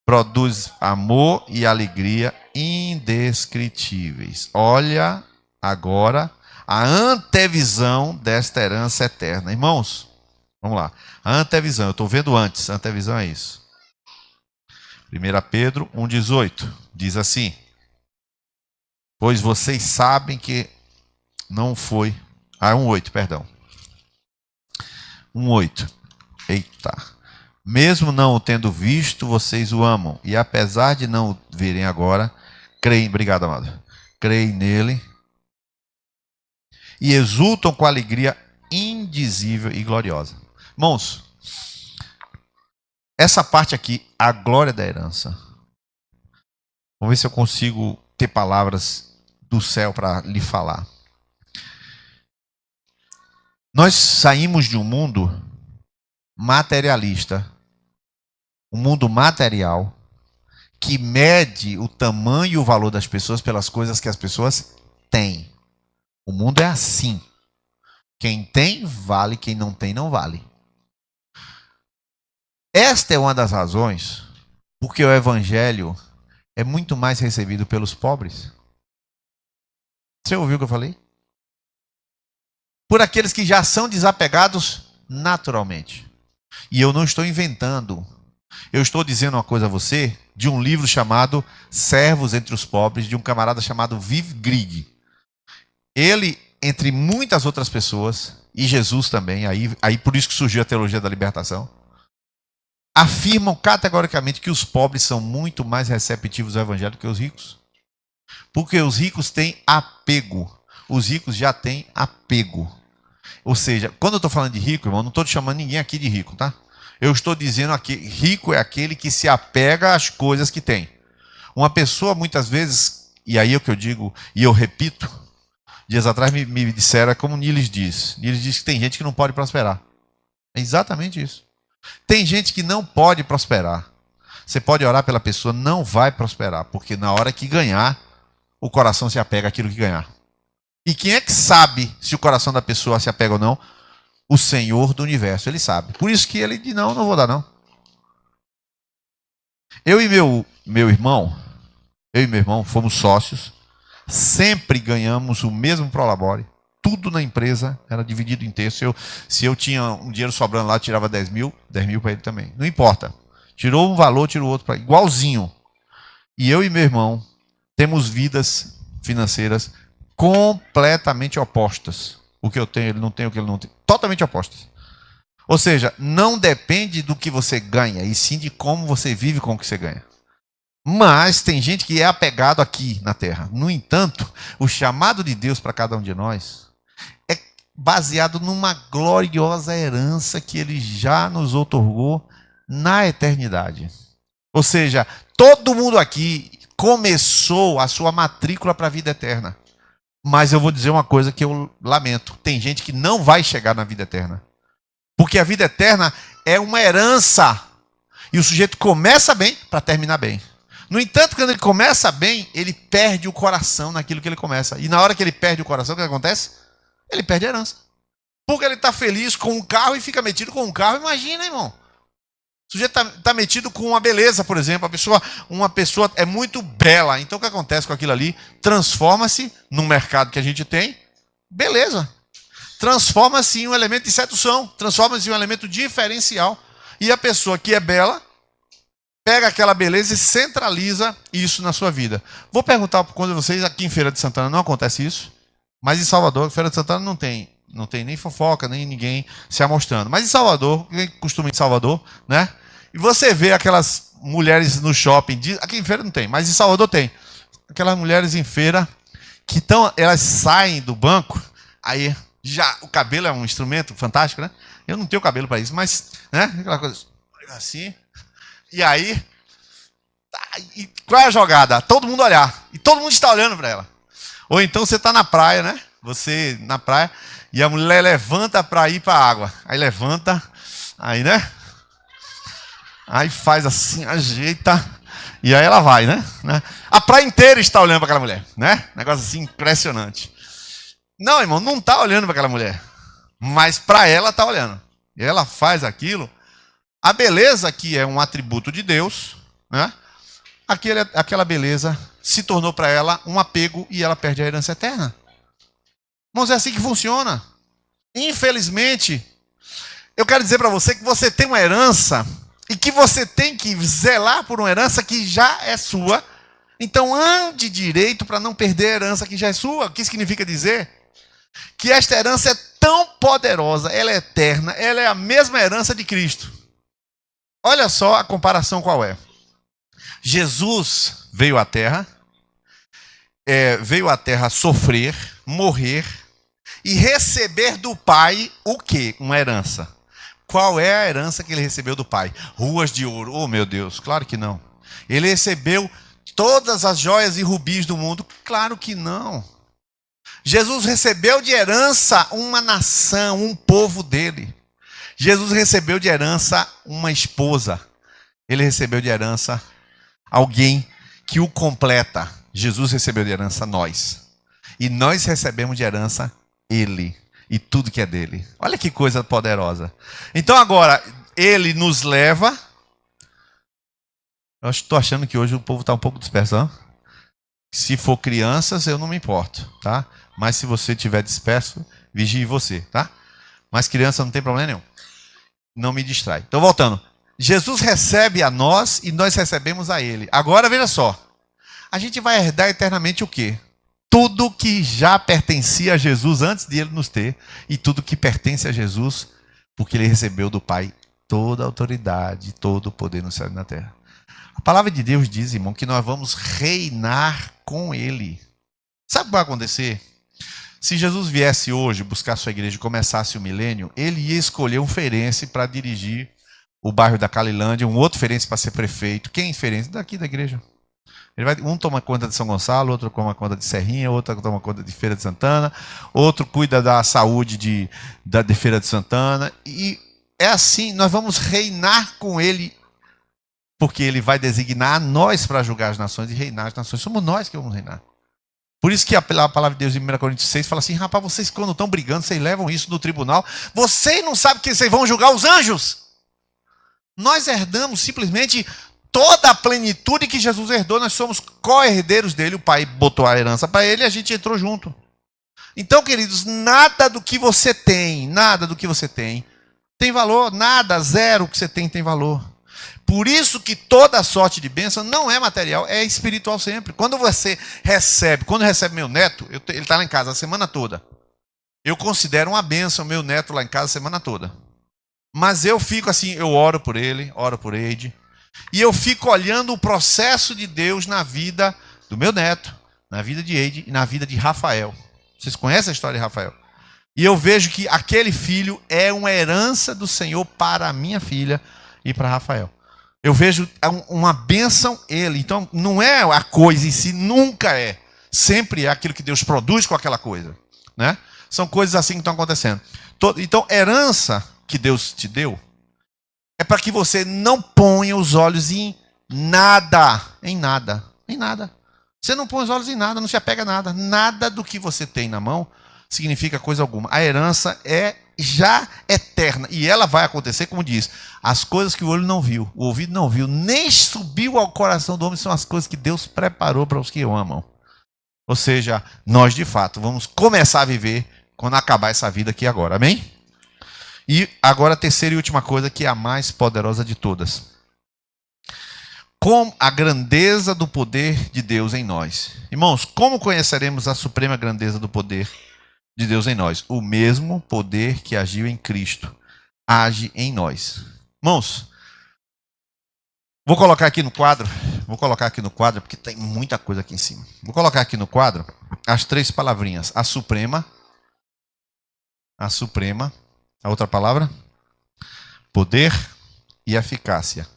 produz amor e alegria indescritíveis. Olha agora a antevisão desta herança eterna. Irmãos, vamos lá. A antevisão, eu estou vendo antes. A antevisão é isso. 1 Pedro 1,18 diz assim: pois vocês sabem que não foi... 1,8, perdão. 1,8. Eita. Mesmo não o tendo visto, vocês o amam. E apesar de não o verem agora, creem, obrigado, amado, creem nele e exultam com alegria indizível e gloriosa. Irmãos, essa parte aqui, a glória da herança. Vamos ver se eu consigo ter palavras do céu para lhe falar. Nós saímos de um mundo materialista, um mundo material, que mede o tamanho e o valor das pessoas pelas coisas que as pessoas têm. O mundo é assim. Quem tem, vale. Quem não tem, não vale. Esta é uma das razões porque o evangelho é muito mais recebido pelos pobres. Você ouviu o que eu falei? Por aqueles que já são desapegados naturalmente. E eu não estou inventando. Eu estou dizendo uma coisa a você de um livro chamado Servos entre os Pobres, de um camarada chamado Viv Grieg. Ele, entre muitas outras pessoas, e Jesus também, aí por isso que surgiu a teologia da libertação, afirmam categoricamente que os pobres são muito mais receptivos ao evangelho que os ricos. Porque os ricos têm apego. Os ricos já têm apego. Ou seja, quando eu estou falando de rico, irmão, não estou chamando ninguém aqui de rico, tá? Eu estou dizendo que rico é aquele que se apega às coisas que tem. Uma pessoa, muitas vezes, e aí é o que eu digo, e eu repito, dias atrás me disseram, como Niles diz. Niles diz que tem gente que não pode prosperar. É exatamente isso. Tem gente que não pode prosperar. Você pode orar pela pessoa, não vai prosperar, porque na hora que ganhar, o coração se apega àquilo que ganhar. E quem é que sabe se o coração da pessoa se apega ou não? O Senhor do universo, ele sabe. Por isso que ele diz, não vou dar não. Eu e meu irmão fomos sócios, sempre ganhamos o mesmo prolabore, tudo na empresa era dividido em terço. Se eu tinha um dinheiro sobrando lá, tirava 10 mil para ele também. Não importa. Tirou um valor, tirou outro, igualzinho. E eu e meu irmão temos vidas financeiras completamente opostas. O que eu tenho, ele não tem, o que ele não tem. Totalmente opostas. Ou seja, não depende do que você ganha, e sim de como você vive com o que você ganha. Mas tem gente que é apegado aqui na terra. No entanto, o chamado de Deus para cada um de nós é baseado numa gloriosa herança que ele já nos outorgou na eternidade. Ou seja, todo mundo aqui começou a sua matrícula para a vida eterna. Mas eu vou dizer uma coisa que eu lamento. Tem gente que não vai chegar na vida eterna. Porque a vida eterna é uma herança. E o sujeito começa bem para terminar bem. No entanto, quando ele começa bem, ele perde o coração naquilo que ele começa. E na hora que ele perde o coração, o que acontece? Ele perde a herança. Porque ele está feliz com um carro e fica metido com um carro. Imagina, irmão. O sujeito está metido com uma beleza, por exemplo. Uma pessoa é muito bela. Então o que acontece com aquilo ali? Transforma-se num mercado que a gente tem. Beleza. Transforma-se em um elemento de sedução. Transforma-se em um elemento diferencial. E a pessoa que é bela pega aquela beleza e centraliza isso na sua vida. Vou perguntar quando vocês aqui em Feira de Santana não acontece isso? Mas em Salvador, Feira de Santana não tem. Não tem nem fofoca, nem ninguém se amostrando. Mas em Salvador, quem costuma ir em Salvador, né? E você vê aquelas mulheres no shopping. Aqui em feira não tem, mas em Salvador tem. Aquelas mulheres em feira que elas saem do banco, aí já o cabelo é um instrumento fantástico, né? Eu não tenho cabelo para isso, mas, né? Aquela coisa assim. E aí, e qual é a jogada? Todo mundo olhar. E todo mundo está olhando para ela. Ou então você está na praia, né? Você na praia e a mulher levanta para ir para a água. Aí levanta, aí, né? Aí faz assim, ajeita e aí ela vai, né? A praia inteira está olhando para aquela mulher, né? Negócio assim impressionante. Não, irmão, não está olhando para aquela mulher, mas para ela está olhando. E ela faz aquilo. A beleza que é um atributo de Deus, né? Aquela beleza se tornou para ela um apego e ela perde a herança eterna. Irmãos, é assim que funciona. Infelizmente, eu quero dizer para você que você tem uma herança e que você tem que zelar por uma herança que já é sua. Então ande direito para não perder a herança que já é sua. O que significa dizer? Que esta herança é tão poderosa, ela é eterna, ela é a mesma herança de Cristo. Olha só a comparação qual é. Jesus veio à Terra, sofrer, morrer e receber do Pai o quê? Uma herança. Qual é a herança que ele recebeu do Pai? Ruas de ouro. Oh, meu Deus, claro que não. Ele recebeu todas as joias e rubis do mundo? Claro que não. Jesus recebeu de herança uma nação, um povo dele. Jesus recebeu de herança uma esposa. Ele recebeu de herança alguém que o completa. Jesus recebeu de herança nós. E nós recebemos de herança ele. E tudo que é dele. Olha que coisa poderosa. Então agora, ele nos leva. Eu estou achando que hoje o povo está um pouco disperso. Não? Se for crianças, eu não me importo, tá? Mas se você estiver disperso, vigie você, tá? Mas criança não tem problema nenhum. Não me distrai. Então, voltando. Jesus recebe a nós e nós recebemos a ele. Agora, veja só. A gente vai herdar eternamente o quê? Tudo que já pertencia a Jesus antes de ele nos ter. E tudo que pertence a Jesus, porque ele recebeu do Pai toda a autoridade, todo o poder no céu e na terra. A palavra de Deus diz, irmão, que nós vamos reinar com ele. Sabe o que vai acontecer? Se Jesus viesse hoje buscar sua igreja e começasse o milênio, ele ia escolher um ferense para dirigir o bairro da Calilândia, um outro ferense para ser prefeito. Quem é ferense? Daqui da igreja. Um toma conta de São Gonçalo, outro toma conta de Serrinha, outro toma conta de Feira de Santana, outro cuida da saúde de Feira de Santana. E é assim, nós vamos reinar com ele, porque ele vai designar a nós para julgar as nações e reinar as nações. Somos nós que vamos reinar. Por isso que a palavra de Deus em 1 Coríntios 6 fala assim, rapaz, vocês quando estão brigando, vocês levam isso no tribunal, vocês não sabem que vocês vão julgar os anjos. Nós herdamos simplesmente toda a plenitude que Jesus herdou, nós somos co-herdeiros dele, o Pai botou a herança para ele e a gente entrou junto. Então, queridos, nada do que você tem tem valor, nada, zero que você tem valor. Por isso que toda sorte de bênção não é material, é espiritual sempre. Quando recebe meu neto, ele está lá em casa a semana toda. Eu considero uma bênção meu neto lá em casa a semana toda. Mas eu fico assim, eu oro por ele, oro por Eide. E eu fico olhando o processo de Deus na vida do meu neto, na vida de Eide e na vida de Rafael. Vocês conhecem a história de Rafael? E eu vejo que aquele filho é uma herança do Senhor para a minha filha e para Rafael. Eu vejo uma bênção ele. Então, não é a coisa em si, nunca é. Sempre é aquilo que Deus produz com aquela coisa. Né? São coisas assim que estão acontecendo. Então, herança que Deus te deu é para que você não ponha os olhos em nada. Em nada. Em nada. Você não põe os olhos em nada, não se apega a nada. Nada do que você tem na mão significa coisa alguma. A herança é já eterna. E ela vai acontecer, como diz, as coisas que o olho não viu, o ouvido não viu, nem subiu ao coração do homem, são as coisas que Deus preparou para os que o amam. Ou seja, nós de fato vamos começar a viver quando acabar essa vida aqui agora. Amém? E agora a terceira e última coisa, que é a mais poderosa de todas. Com a grandeza do poder de Deus em nós. Irmãos, como conheceremos a suprema grandeza do poder de Deus em nós? O mesmo poder que agiu em Cristo age em nós. Irmãos, vou colocar aqui no quadro, porque tem muita coisa aqui em cima. Vou colocar aqui no quadro as 3 palavrinhas: a suprema, a outra palavra, poder e eficácia.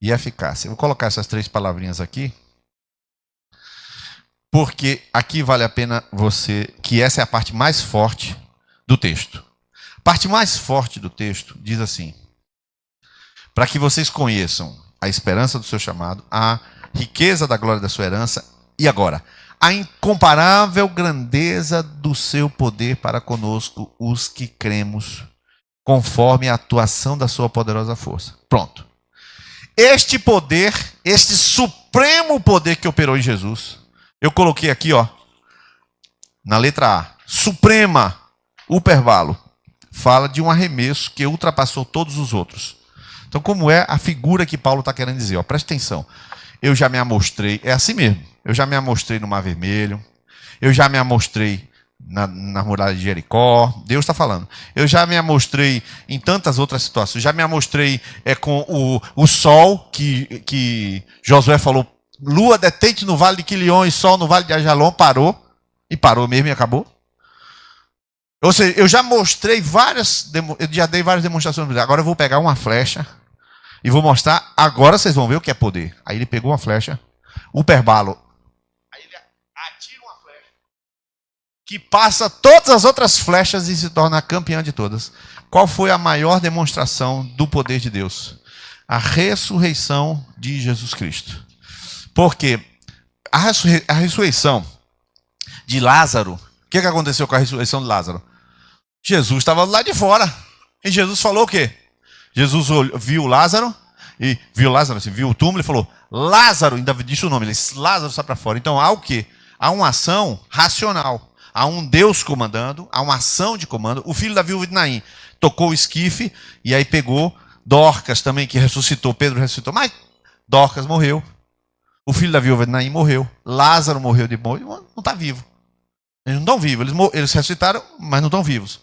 E eficácia. Vou colocar essas 3 palavrinhas aqui, porque aqui vale a pena que essa é a parte mais forte do texto. A parte mais forte do texto diz assim: para que vocês conheçam a esperança do seu chamado, a riqueza da glória da sua herança, e agora, a incomparável grandeza do seu poder para conosco, os que cremos, conforme a atuação da sua poderosa força. Pronto. Este poder, este supremo poder que operou em Jesus, eu coloquei aqui, ó, na letra A, suprema, hipervalo, fala de um arremesso que ultrapassou todos os outros. Então, como é a figura que Paulo está querendo dizer? Ó, presta atenção. Eu já me amostrei, é assim mesmo, eu já me amostrei no Mar Vermelho, eu já me amostrei na muralha de Jericó, Deus está falando. Eu já me amostrei em tantas outras situações. Já me amostrei com o sol, que Josué falou: lua detente no vale de Quilion e sol no vale de Ajalon. Parou, e parou mesmo e acabou. Ou seja, eu já mostrei eu já dei várias demonstrações. Agora eu vou pegar uma flecha e vou mostrar. Agora vocês vão ver o que é poder. Aí ele pegou uma flecha, hiperbalo, que passa todas as outras flechas e se torna a campeã de todas. Qual foi a maior demonstração do poder de Deus? A ressurreição de Jesus Cristo. Porque a ressurreição de Lázaro, o que aconteceu com a ressurreição de Lázaro? Jesus estava lá de fora. E Jesus falou o quê? Jesus viu Lázaro, viu o túmulo e falou: Lázaro, ainda disse o nome, ele disse: Lázaro está para fora. Então há o quê? Há uma ação racional. Há um Deus comandando, há uma ação de comando. O filho da viúva de Naim tocou o esquife e aí pegou Dorcas também, que ressuscitou. Pedro ressuscitou, mas Dorcas morreu. O filho da viúva de Naim morreu. Lázaro morreu de morte, não está vivo. Eles não estão vivos. Eles ressuscitaram, mas não estão vivos.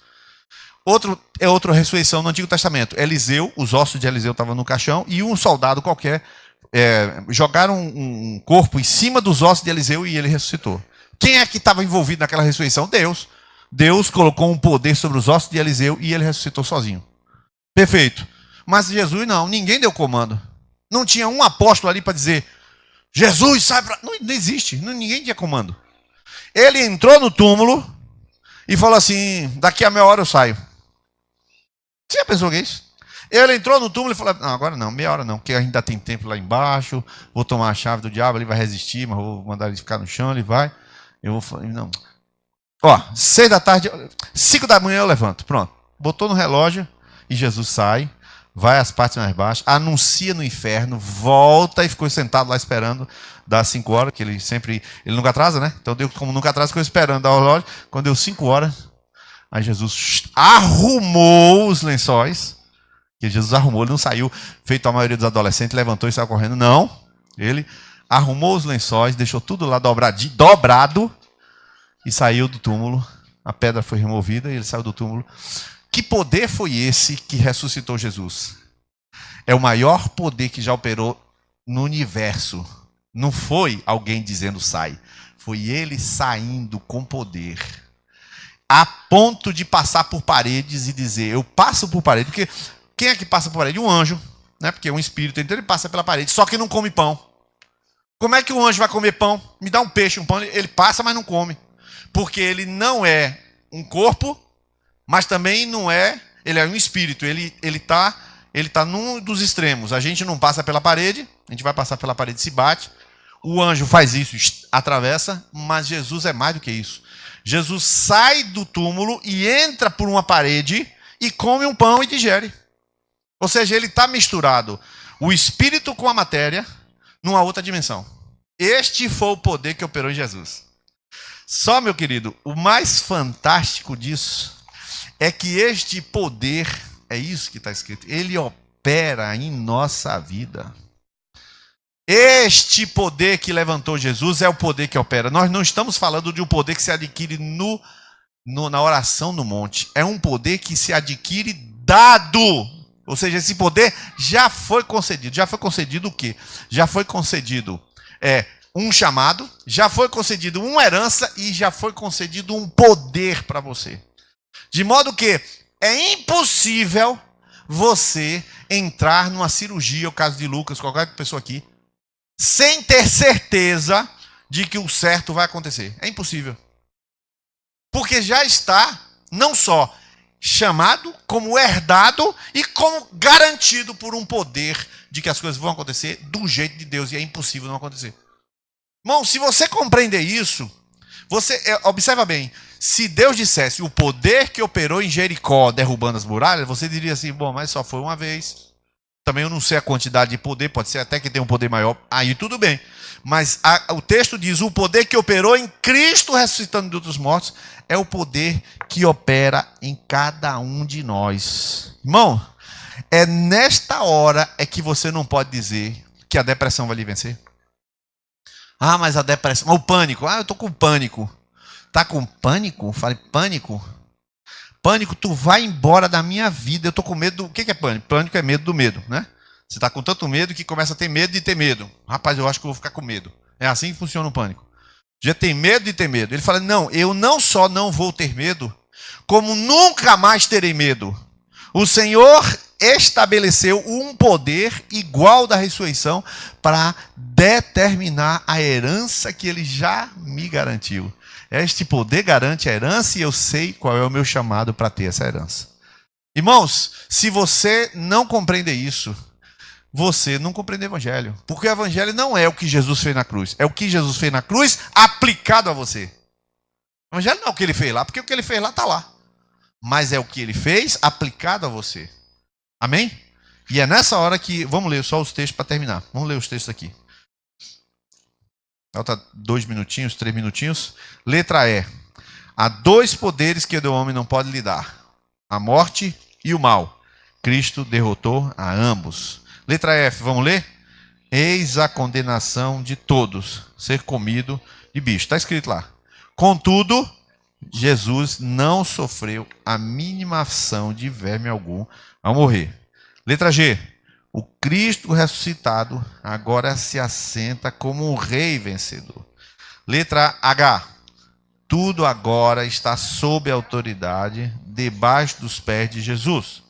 Outra ressurreição no Antigo Testamento. Eliseu, os ossos de Eliseu estavam no caixão e um soldado qualquer jogaram um corpo em cima dos ossos de Eliseu e ele ressuscitou. Quem é que estava envolvido naquela ressurreição? Deus. Deus colocou um poder sobre os ossos de Eliseu e ele ressuscitou sozinho. Perfeito. Mas Jesus não, ninguém deu comando. Não tinha um apóstolo ali para dizer: Jesus, sai para... Não existe, ninguém tinha comando. Ele entrou no túmulo e falou assim: daqui a meia hora eu saio. Você já pensou que é isso? Ele entrou no túmulo e falou: não, agora não, meia hora não, porque ainda tem tempo lá embaixo, vou tomar a chave do diabo, ele vai resistir, mas vou mandar ele ficar no chão, ele vai. Eu vou falar, não. Ó, 6 da tarde, 5 da manhã eu levanto. Pronto. Botou no relógio e Jesus sai, vai às partes mais baixas, anuncia no inferno, volta e ficou sentado lá esperando das 5 horas, que ele nunca atrasa, né? Então Deus, como nunca atrasa, ficou esperando a relógio. Quando deu 5 horas, aí Jesus arrumou os lençóis, que Jesus arrumou, ele não saiu feito a maioria dos adolescentes, levantou e saiu correndo, não. Ele arrumou os lençóis, deixou tudo lá dobrado e saiu do túmulo. A pedra foi removida e ele saiu do túmulo. Que poder foi esse que ressuscitou Jesus? É o maior poder que já operou no universo. Não foi alguém dizendo sai. Foi ele saindo com poder. A ponto de passar por paredes e dizer: eu passo por parede. Porque quem é que passa por parede? Um anjo, né? Porque é um espírito, então ele passa pela parede, só que não come pão. Como é que o anjo vai comer pão? Me dá um peixe, um pão. Ele passa, mas não come. Porque ele não é um corpo, mas também não é... Ele é um espírito. Ele tá num dos extremos. A gente não passa pela parede. A gente vai passar pela parede e se bate. O anjo faz isso, atravessa. Mas Jesus é mais do que isso. Jesus sai do túmulo e entra por uma parede e come um pão e digere. Ou seja, ele está misturado o espírito com a matéria numa outra dimensão. Este foi o poder que operou em Jesus. Só, meu querido, o mais fantástico disso é que este poder, é isso que está escrito, ele opera em nossa vida. Este poder que levantou Jesus é o poder que opera. Nós não estamos falando de um poder que se adquire na oração no monte. É um poder que se adquire dado. Ou seja, esse poder já foi concedido. Já foi concedido o quê? Já foi concedido um chamado, já foi concedido uma herança e já foi concedido um poder para você. De modo que é impossível você entrar numa cirurgia, o caso de Lucas, qualquer pessoa aqui, sem ter certeza de que o certo vai acontecer. É impossível. Porque já está, não só chamado, como herdado e como garantido por um poder de que as coisas vão acontecer do jeito de Deus. E é impossível não acontecer. Irmão, se você compreender isso, você observa bem. Se Deus dissesse o poder que operou em Jericó derrubando as muralhas, você diria assim, bom, mas só foi uma vez. Também eu não sei a quantidade de poder, pode ser até que tenha um poder maior. Aí tudo bem. Mas o texto diz, o poder que operou em Cristo ressuscitando dos mortos é o poder que opera em cada um de nós. Irmão, é nesta hora que você não pode dizer que a depressão vai lhe vencer. Ah, mas a depressão, o pânico. Ah, eu estou com pânico. Tá com pânico? Fale, pânico. Pânico, tu vai embora da minha vida. Eu estou com medo. O que é pânico? Pânico é medo do medo, né? Você está com tanto medo que começa a ter medo de ter medo. Rapaz, eu acho que eu vou ficar com medo. É assim que funciona o pânico. Já tem medo de ter medo. Ele fala, não, eu não só não vou ter medo, como nunca mais terei medo. O Senhor estabeleceu um poder igual da ressurreição para determinar a herança que Ele já me garantiu. Este poder garante a herança e eu sei qual é o meu chamado para ter essa herança. Irmãos, se você não compreender isso, você não compreende o Evangelho. Porque o Evangelho não é o que Jesus fez na cruz. É o que Jesus fez na cruz aplicado a você. O Evangelho não é o que Ele fez lá, porque o que Ele fez lá está lá. Mas é o que Ele fez aplicado a você. Amém? E é nessa hora que... Vamos ler só os textos para terminar. Vamos ler os textos aqui. Falta 2 minutinhos, 3 minutinhos. Letra E. Há 2 poderes que o homem não pode lidar. A morte e o mal. Cristo derrotou a ambos. Letra F, vamos ler? Eis a condenação de todos, ser comido de bicho. Está escrito lá. Contudo, Jesus não sofreu a mínima ação de verme algum ao morrer. Letra G. O Cristo ressuscitado agora se assenta como um rei vencedor. Letra H. Tudo agora está sob a autoridade, debaixo dos pés de Jesus.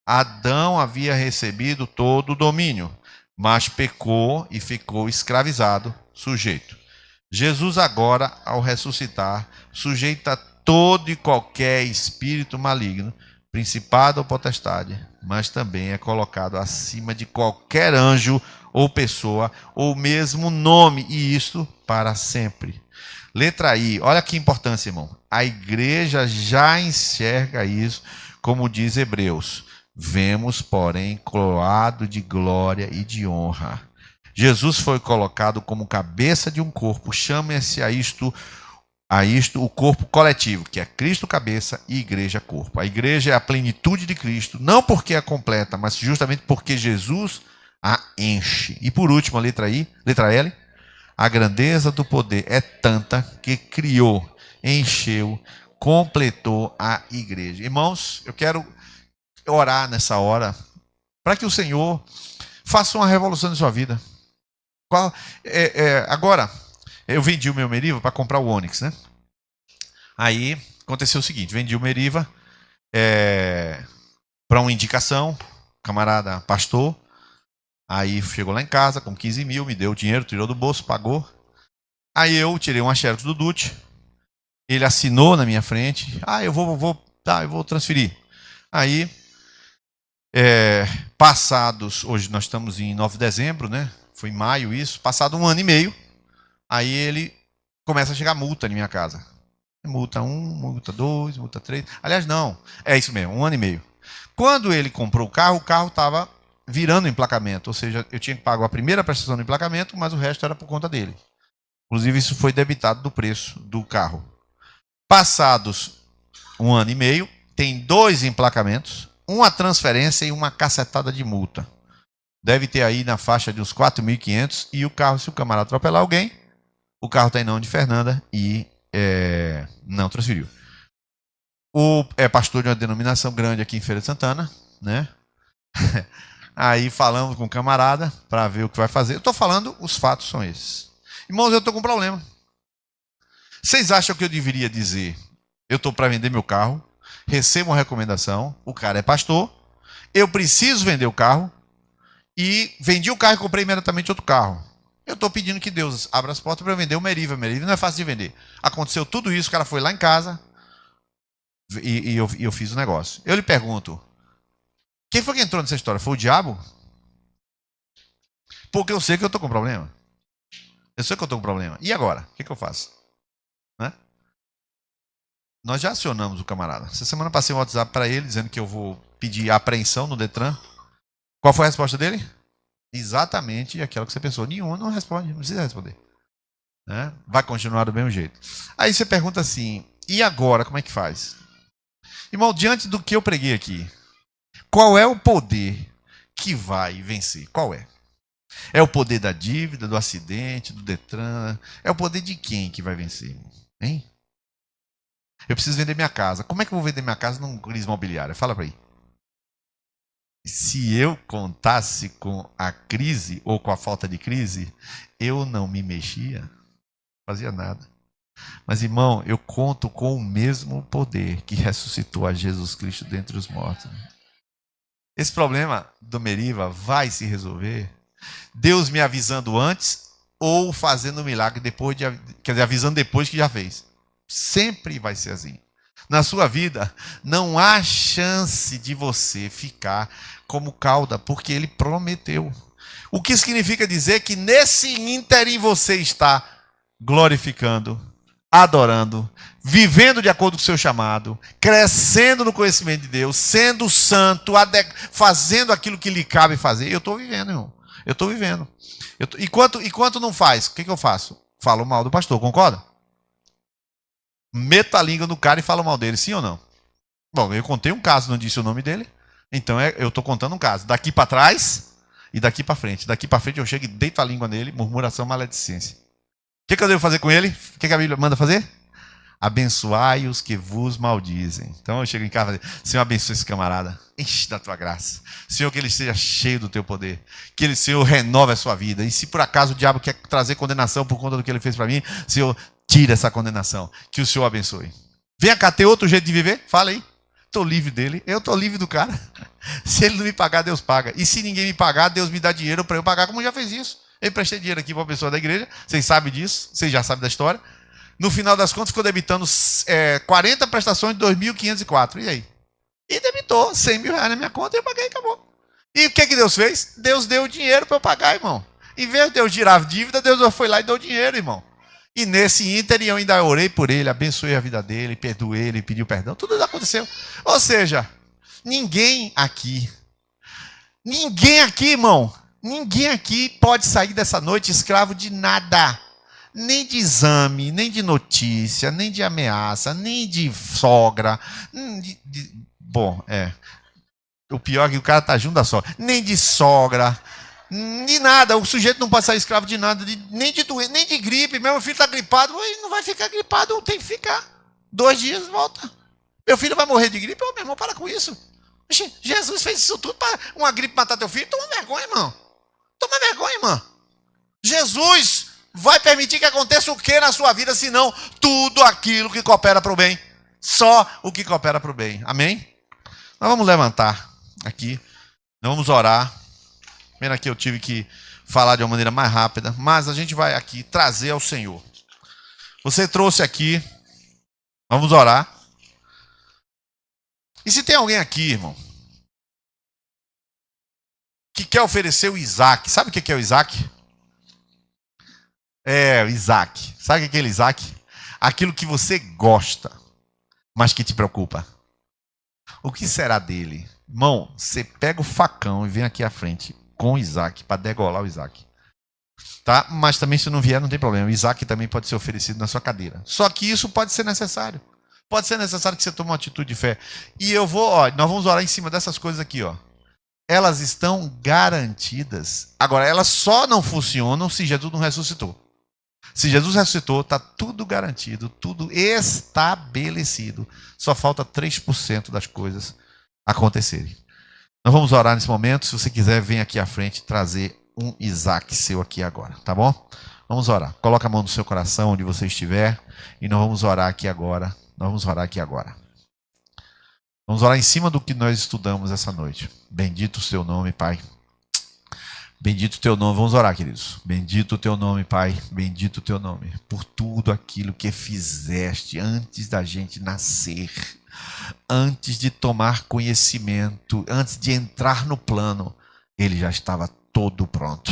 Adão havia recebido todo o domínio, mas pecou e ficou escravizado, sujeito. Jesus agora, ao ressuscitar, sujeita todo e qualquer espírito maligno, principado ou potestade, mas também é colocado acima de qualquer anjo ou pessoa, ou mesmo nome, e isto para sempre. Letra I, olha que importância, irmão. A igreja já enxerga isso, como diz Hebreus. Vemos, porém, coroado de glória e de honra. Jesus foi colocado como cabeça de um corpo. Chame-se a isto o corpo coletivo, que é Cristo cabeça e igreja corpo. A igreja é a plenitude de Cristo, não porque é completa, mas justamente porque Jesus a enche. E por último, a letra I, letra L, a grandeza do poder é tanta que criou, encheu, completou a igreja. Irmãos, eu quero orar nessa hora para que o Senhor faça uma revolução na sua vida. Agora, eu vendi o meu Meriva para comprar o Onix, né? Aí aconteceu o seguinte: vendi o Meriva para uma indicação, camarada pastor. Aí chegou lá em casa com 15 mil, me deu o dinheiro, tirou do bolso, pagou. Aí eu tirei uma xerox do Dutch, ele assinou na minha frente. Eu vou transferir. Aí, passados, hoje nós estamos em 9 de dezembro, né? Foi em maio isso, passado 1 ano e meio, aí ele começa a chegar multa na minha casa. Multa 1, multa 2, multa 3. Aliás, não, é isso mesmo, 1 ano e meio. Quando ele comprou o carro estava virando o emplacamento, ou seja, eu tinha que pagar a primeira prestação do emplacamento, mas o resto era por conta dele. Inclusive, isso foi debitado do preço do carro. Passados 1 ano e meio, tem 2 emplacamentos, uma transferência e uma cacetada de multa. Deve ter aí na faixa de uns 4.500. E o carro, se o camarada atropelar alguém, o carro está em nome de Fernanda e não transferiu. É pastor de uma denominação grande aqui em Feira de Santana, né? Aí falamos com o camarada para ver o que vai fazer. Eu estou falando, os fatos são esses. Irmãos, eu estou com um problema. Vocês acham que eu deveria dizer, eu estou para vender meu carro, recebo uma recomendação, o cara é pastor, eu preciso vender o carro, e vendi o carro e comprei imediatamente outro carro. Eu estou pedindo que Deus abra as portas para eu vender o Meriva. O Meriva não é fácil de vender. Aconteceu tudo isso, o cara foi lá em casa e eu fiz o negócio. Eu lhe pergunto, quem foi que entrou nessa história? Foi o diabo? Porque eu sei que eu estou com problema. Eu sei que eu estou com problema. E agora? O que eu faço? Né? Nós já acionamos o camarada. Essa semana passei um WhatsApp para ele dizendo que eu vou pedir apreensão no Detran. Qual foi a resposta dele? Exatamente aquela que você pensou. Nenhuma, não responde, não precisa responder. Né? Vai continuar do mesmo jeito. Aí você pergunta assim, e agora como é que faz? Irmão, diante do que eu preguei aqui, qual é o poder que vai vencer? Qual é? É o poder da dívida, do acidente, do Detran? É o poder de quem que vai vencer, irmão? Hein? Eu preciso vender minha casa. Como é que eu vou vender minha casa num crise imobiliária? Fala para aí. Se eu contasse com a crise ou com a falta de crise, eu não me mexia, não fazia nada. Mas, irmão, eu conto com o mesmo poder que ressuscitou a Jesus Cristo dentre os mortos. Esse problema do Meriva vai se resolver Deus me avisando antes ou fazendo um milagre depois, quer dizer, avisando depois que já fez. Sempre vai ser assim. Na sua vida, não há chance de você ficar como cauda, porque ele prometeu. O que significa dizer que nesse ínterim você está glorificando, adorando, vivendo de acordo com o seu chamado, crescendo no conhecimento de Deus, sendo santo, fazendo aquilo que lhe cabe fazer. Eu estou vivendo, irmão. Eu estou vivendo. Enquanto não faz, o que eu faço? Falo mal do pastor, concorda? Meto a língua no cara e falo mal dele, sim ou não? Bom, eu contei um caso, não disse o nome dele. Então eu estou contando um caso. Daqui para trás e daqui para frente. Daqui para frente eu chego e deito a língua nele, murmuração, maledicência. O que eu devo fazer com ele? O que a Bíblia manda fazer? Abençoai os que vos maldizem. Então eu chego em casa e falo, Senhor, abençoe esse camarada. Enche da tua graça. Senhor, que ele esteja cheio do teu poder. Que ele, Senhor, renove a sua vida. E se por acaso o diabo quer trazer condenação por conta do que ele fez para mim, Senhor, tira essa condenação. Que o Senhor abençoe. Vem cá, tem outro jeito de viver? Fala aí. Estou livre dele. Eu estou livre do cara. Se ele não me pagar, Deus paga. E se ninguém me pagar, Deus me dá dinheiro para eu pagar, como já fez isso. Eu emprestei dinheiro aqui para uma pessoa da igreja. Vocês sabem disso. Vocês já sabem da história. No final das contas, ficou debitando 40 prestações de 2.504. E aí? E debitou 100 mil reais na minha conta e eu paguei e acabou. E o que Deus fez? Deus deu o dinheiro para eu pagar, irmão. Em vez de eu girar dívida, Deus foi lá e deu o dinheiro, irmão. E nesse ínter eu ainda orei por ele, abençoei a vida dele, perdoei ele, pediu perdão. Tudo isso aconteceu. Ou seja, ninguém aqui, irmão, ninguém aqui pode sair dessa noite escravo de nada. Nem de exame, nem de notícia, nem de ameaça, nem de sogra. Bom, o pior é que o cara tá junto da sogra. Nem de sogra, de nada. O sujeito não pode sair escravo de nada, nem de doença, nem de gripe. Meu filho está gripado, ele não vai ficar gripado, tem que ficar. 2 dias, volta. Meu filho vai morrer de gripe, meu irmão, para com isso. Jesus fez isso tudo para uma gripe matar teu filho. Toma vergonha, irmão. Toma vergonha, irmão. Jesus vai permitir que aconteça o que na sua vida, senão tudo aquilo que coopera para o bem. Só o que coopera para o bem. Amém? Nós vamos levantar aqui. Nós vamos orar. Pena aqui eu tive que falar de uma maneira mais rápida, mas a gente vai aqui trazer ao Senhor. Você trouxe aqui. Vamos orar. E se tem alguém aqui, irmão, que quer oferecer o Isaac. Sabe o que é o Isaac? O Isaac. Sabe o que é aquele Isaac? Aquilo que você gosta, mas que te preocupa. O que será dele? Irmão, você pega o facão e vem aqui à frente com o Isaac para degolar o Isaac. Tá? Mas também se não vier, não tem problema. O Isaac também pode ser oferecido na sua cadeira. Só que isso pode ser necessário. Pode ser necessário que você tome uma atitude de fé. E nós vamos orar em cima dessas coisas aqui, ó. elas estão garantidas. Agora, elas só não funcionam se Jesus não ressuscitou. Se Jesus ressuscitou, está tudo garantido, tudo estabelecido. Só falta 3% das coisas acontecerem. Nós vamos orar nesse momento. Se você quiser, vem aqui à frente trazer um Isaac seu aqui agora, tá bom? Vamos orar. Coloca a mão no seu coração, onde você estiver, e nós vamos orar aqui agora. Nós vamos orar aqui agora. Vamos orar em cima do que nós estudamos essa noite. Bendito o seu nome, Pai. Bendito o teu nome. Vamos orar, queridos. Bendito o teu nome, Pai. Bendito o teu nome. Por tudo aquilo que fizeste antes da gente nascer. Antes de tomar conhecimento. Antes de entrar no plano. Ele já estava todo pronto.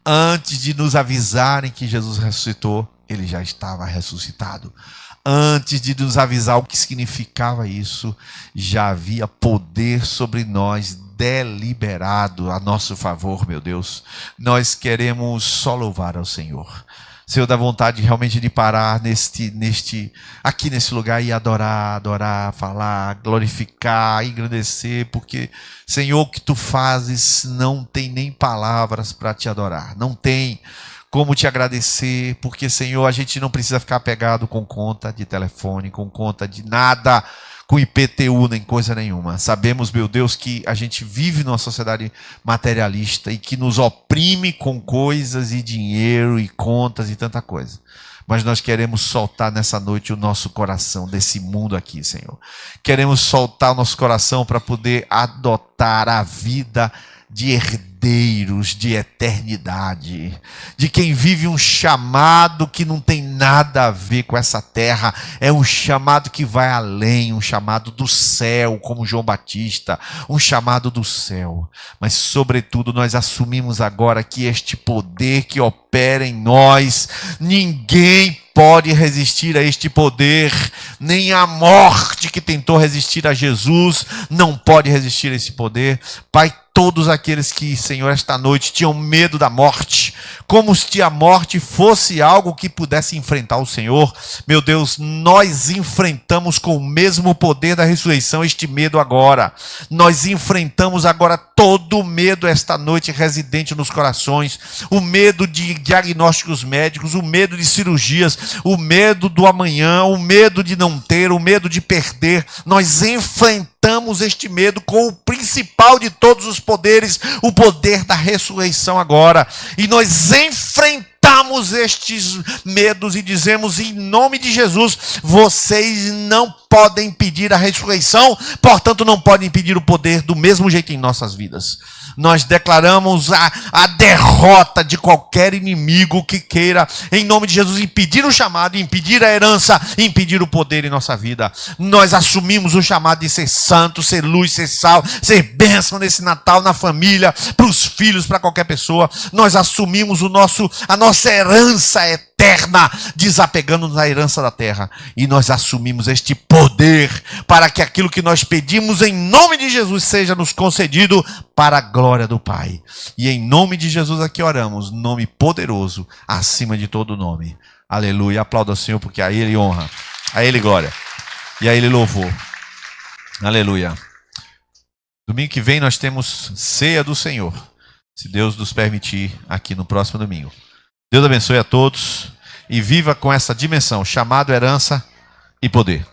Antes de nos avisarem que Jesus ressuscitou. Ele já estava ressuscitado. Antes de nos avisar o que significava isso, já havia poder sobre nós deliberado a nosso favor, meu Deus. Nós queremos só louvar ao Senhor. Senhor, dá vontade realmente de parar aqui nesse lugar e adorar, falar, glorificar, engrandecer, porque, Senhor, o que tu fazes não tem nem palavras para te adorar, não tem como te agradecer, porque, Senhor, a gente não precisa ficar pegado com conta de telefone, com conta de nada, com IPTU, nem coisa nenhuma. Sabemos, meu Deus, que a gente vive numa sociedade materialista e que nos oprime com coisas e dinheiro e contas e tanta coisa. Mas nós queremos soltar nessa noite o nosso coração desse mundo aqui, Senhor. Queremos soltar o nosso coração para poder adotar a vida de herdeiros de eternidade, de quem vive um chamado que não tem nada a ver com essa terra, é um chamado que vai além, um chamado do céu, como João Batista, um chamado do céu. Mas sobretudo nós assumimos agora que este poder que opera em nós, ninguém pode resistir a este poder, nem a morte que tentou resistir a Jesus não pode resistir a esse poder. Pai, todos aqueles que, Senhor, esta noite tinham medo da morte, como se a morte fosse algo que pudesse enfrentar o Senhor, meu Deus, nós enfrentamos com o mesmo poder da ressurreição este medo agora. Nós enfrentamos agora todo o medo esta noite residente nos corações, o medo de diagnósticos médicos, o medo de cirurgias, o medo do amanhã, o medo de não ter, o medo de perder. Nós enfrentamos este medo com o principal de todos os poderes, o poder da ressurreição agora. E nós enfrentamos estes medos e dizemos em nome de Jesus, vocês não podem impedir a ressurreição, portanto não podem impedir o poder do mesmo jeito em nossas vidas. Nós declaramos a derrota de qualquer inimigo que queira, em nome de Jesus, impedir o chamado, impedir a herança, impedir o poder em nossa vida. Nós assumimos o chamado de ser santo, ser luz, ser sal, ser bênção nesse Natal, na família, para os filhos, para qualquer pessoa. Nós assumimos a nossa herança eterna, desapegando-nos da herança da terra. E nós assumimos este poder para que aquilo que nós pedimos em nome de Jesus seja nos concedido para a glória do Pai. E em nome de Jesus aqui oramos, nome poderoso, acima de todo nome. Aleluia. Aplauda ao Senhor, porque a Ele honra, a Ele glória e a Ele louvor. Aleluia. Domingo que vem nós temos ceia do Senhor, se Deus nos permitir, aqui no próximo domingo. Deus abençoe a todos e viva com essa dimensão, chamado, herança e poder.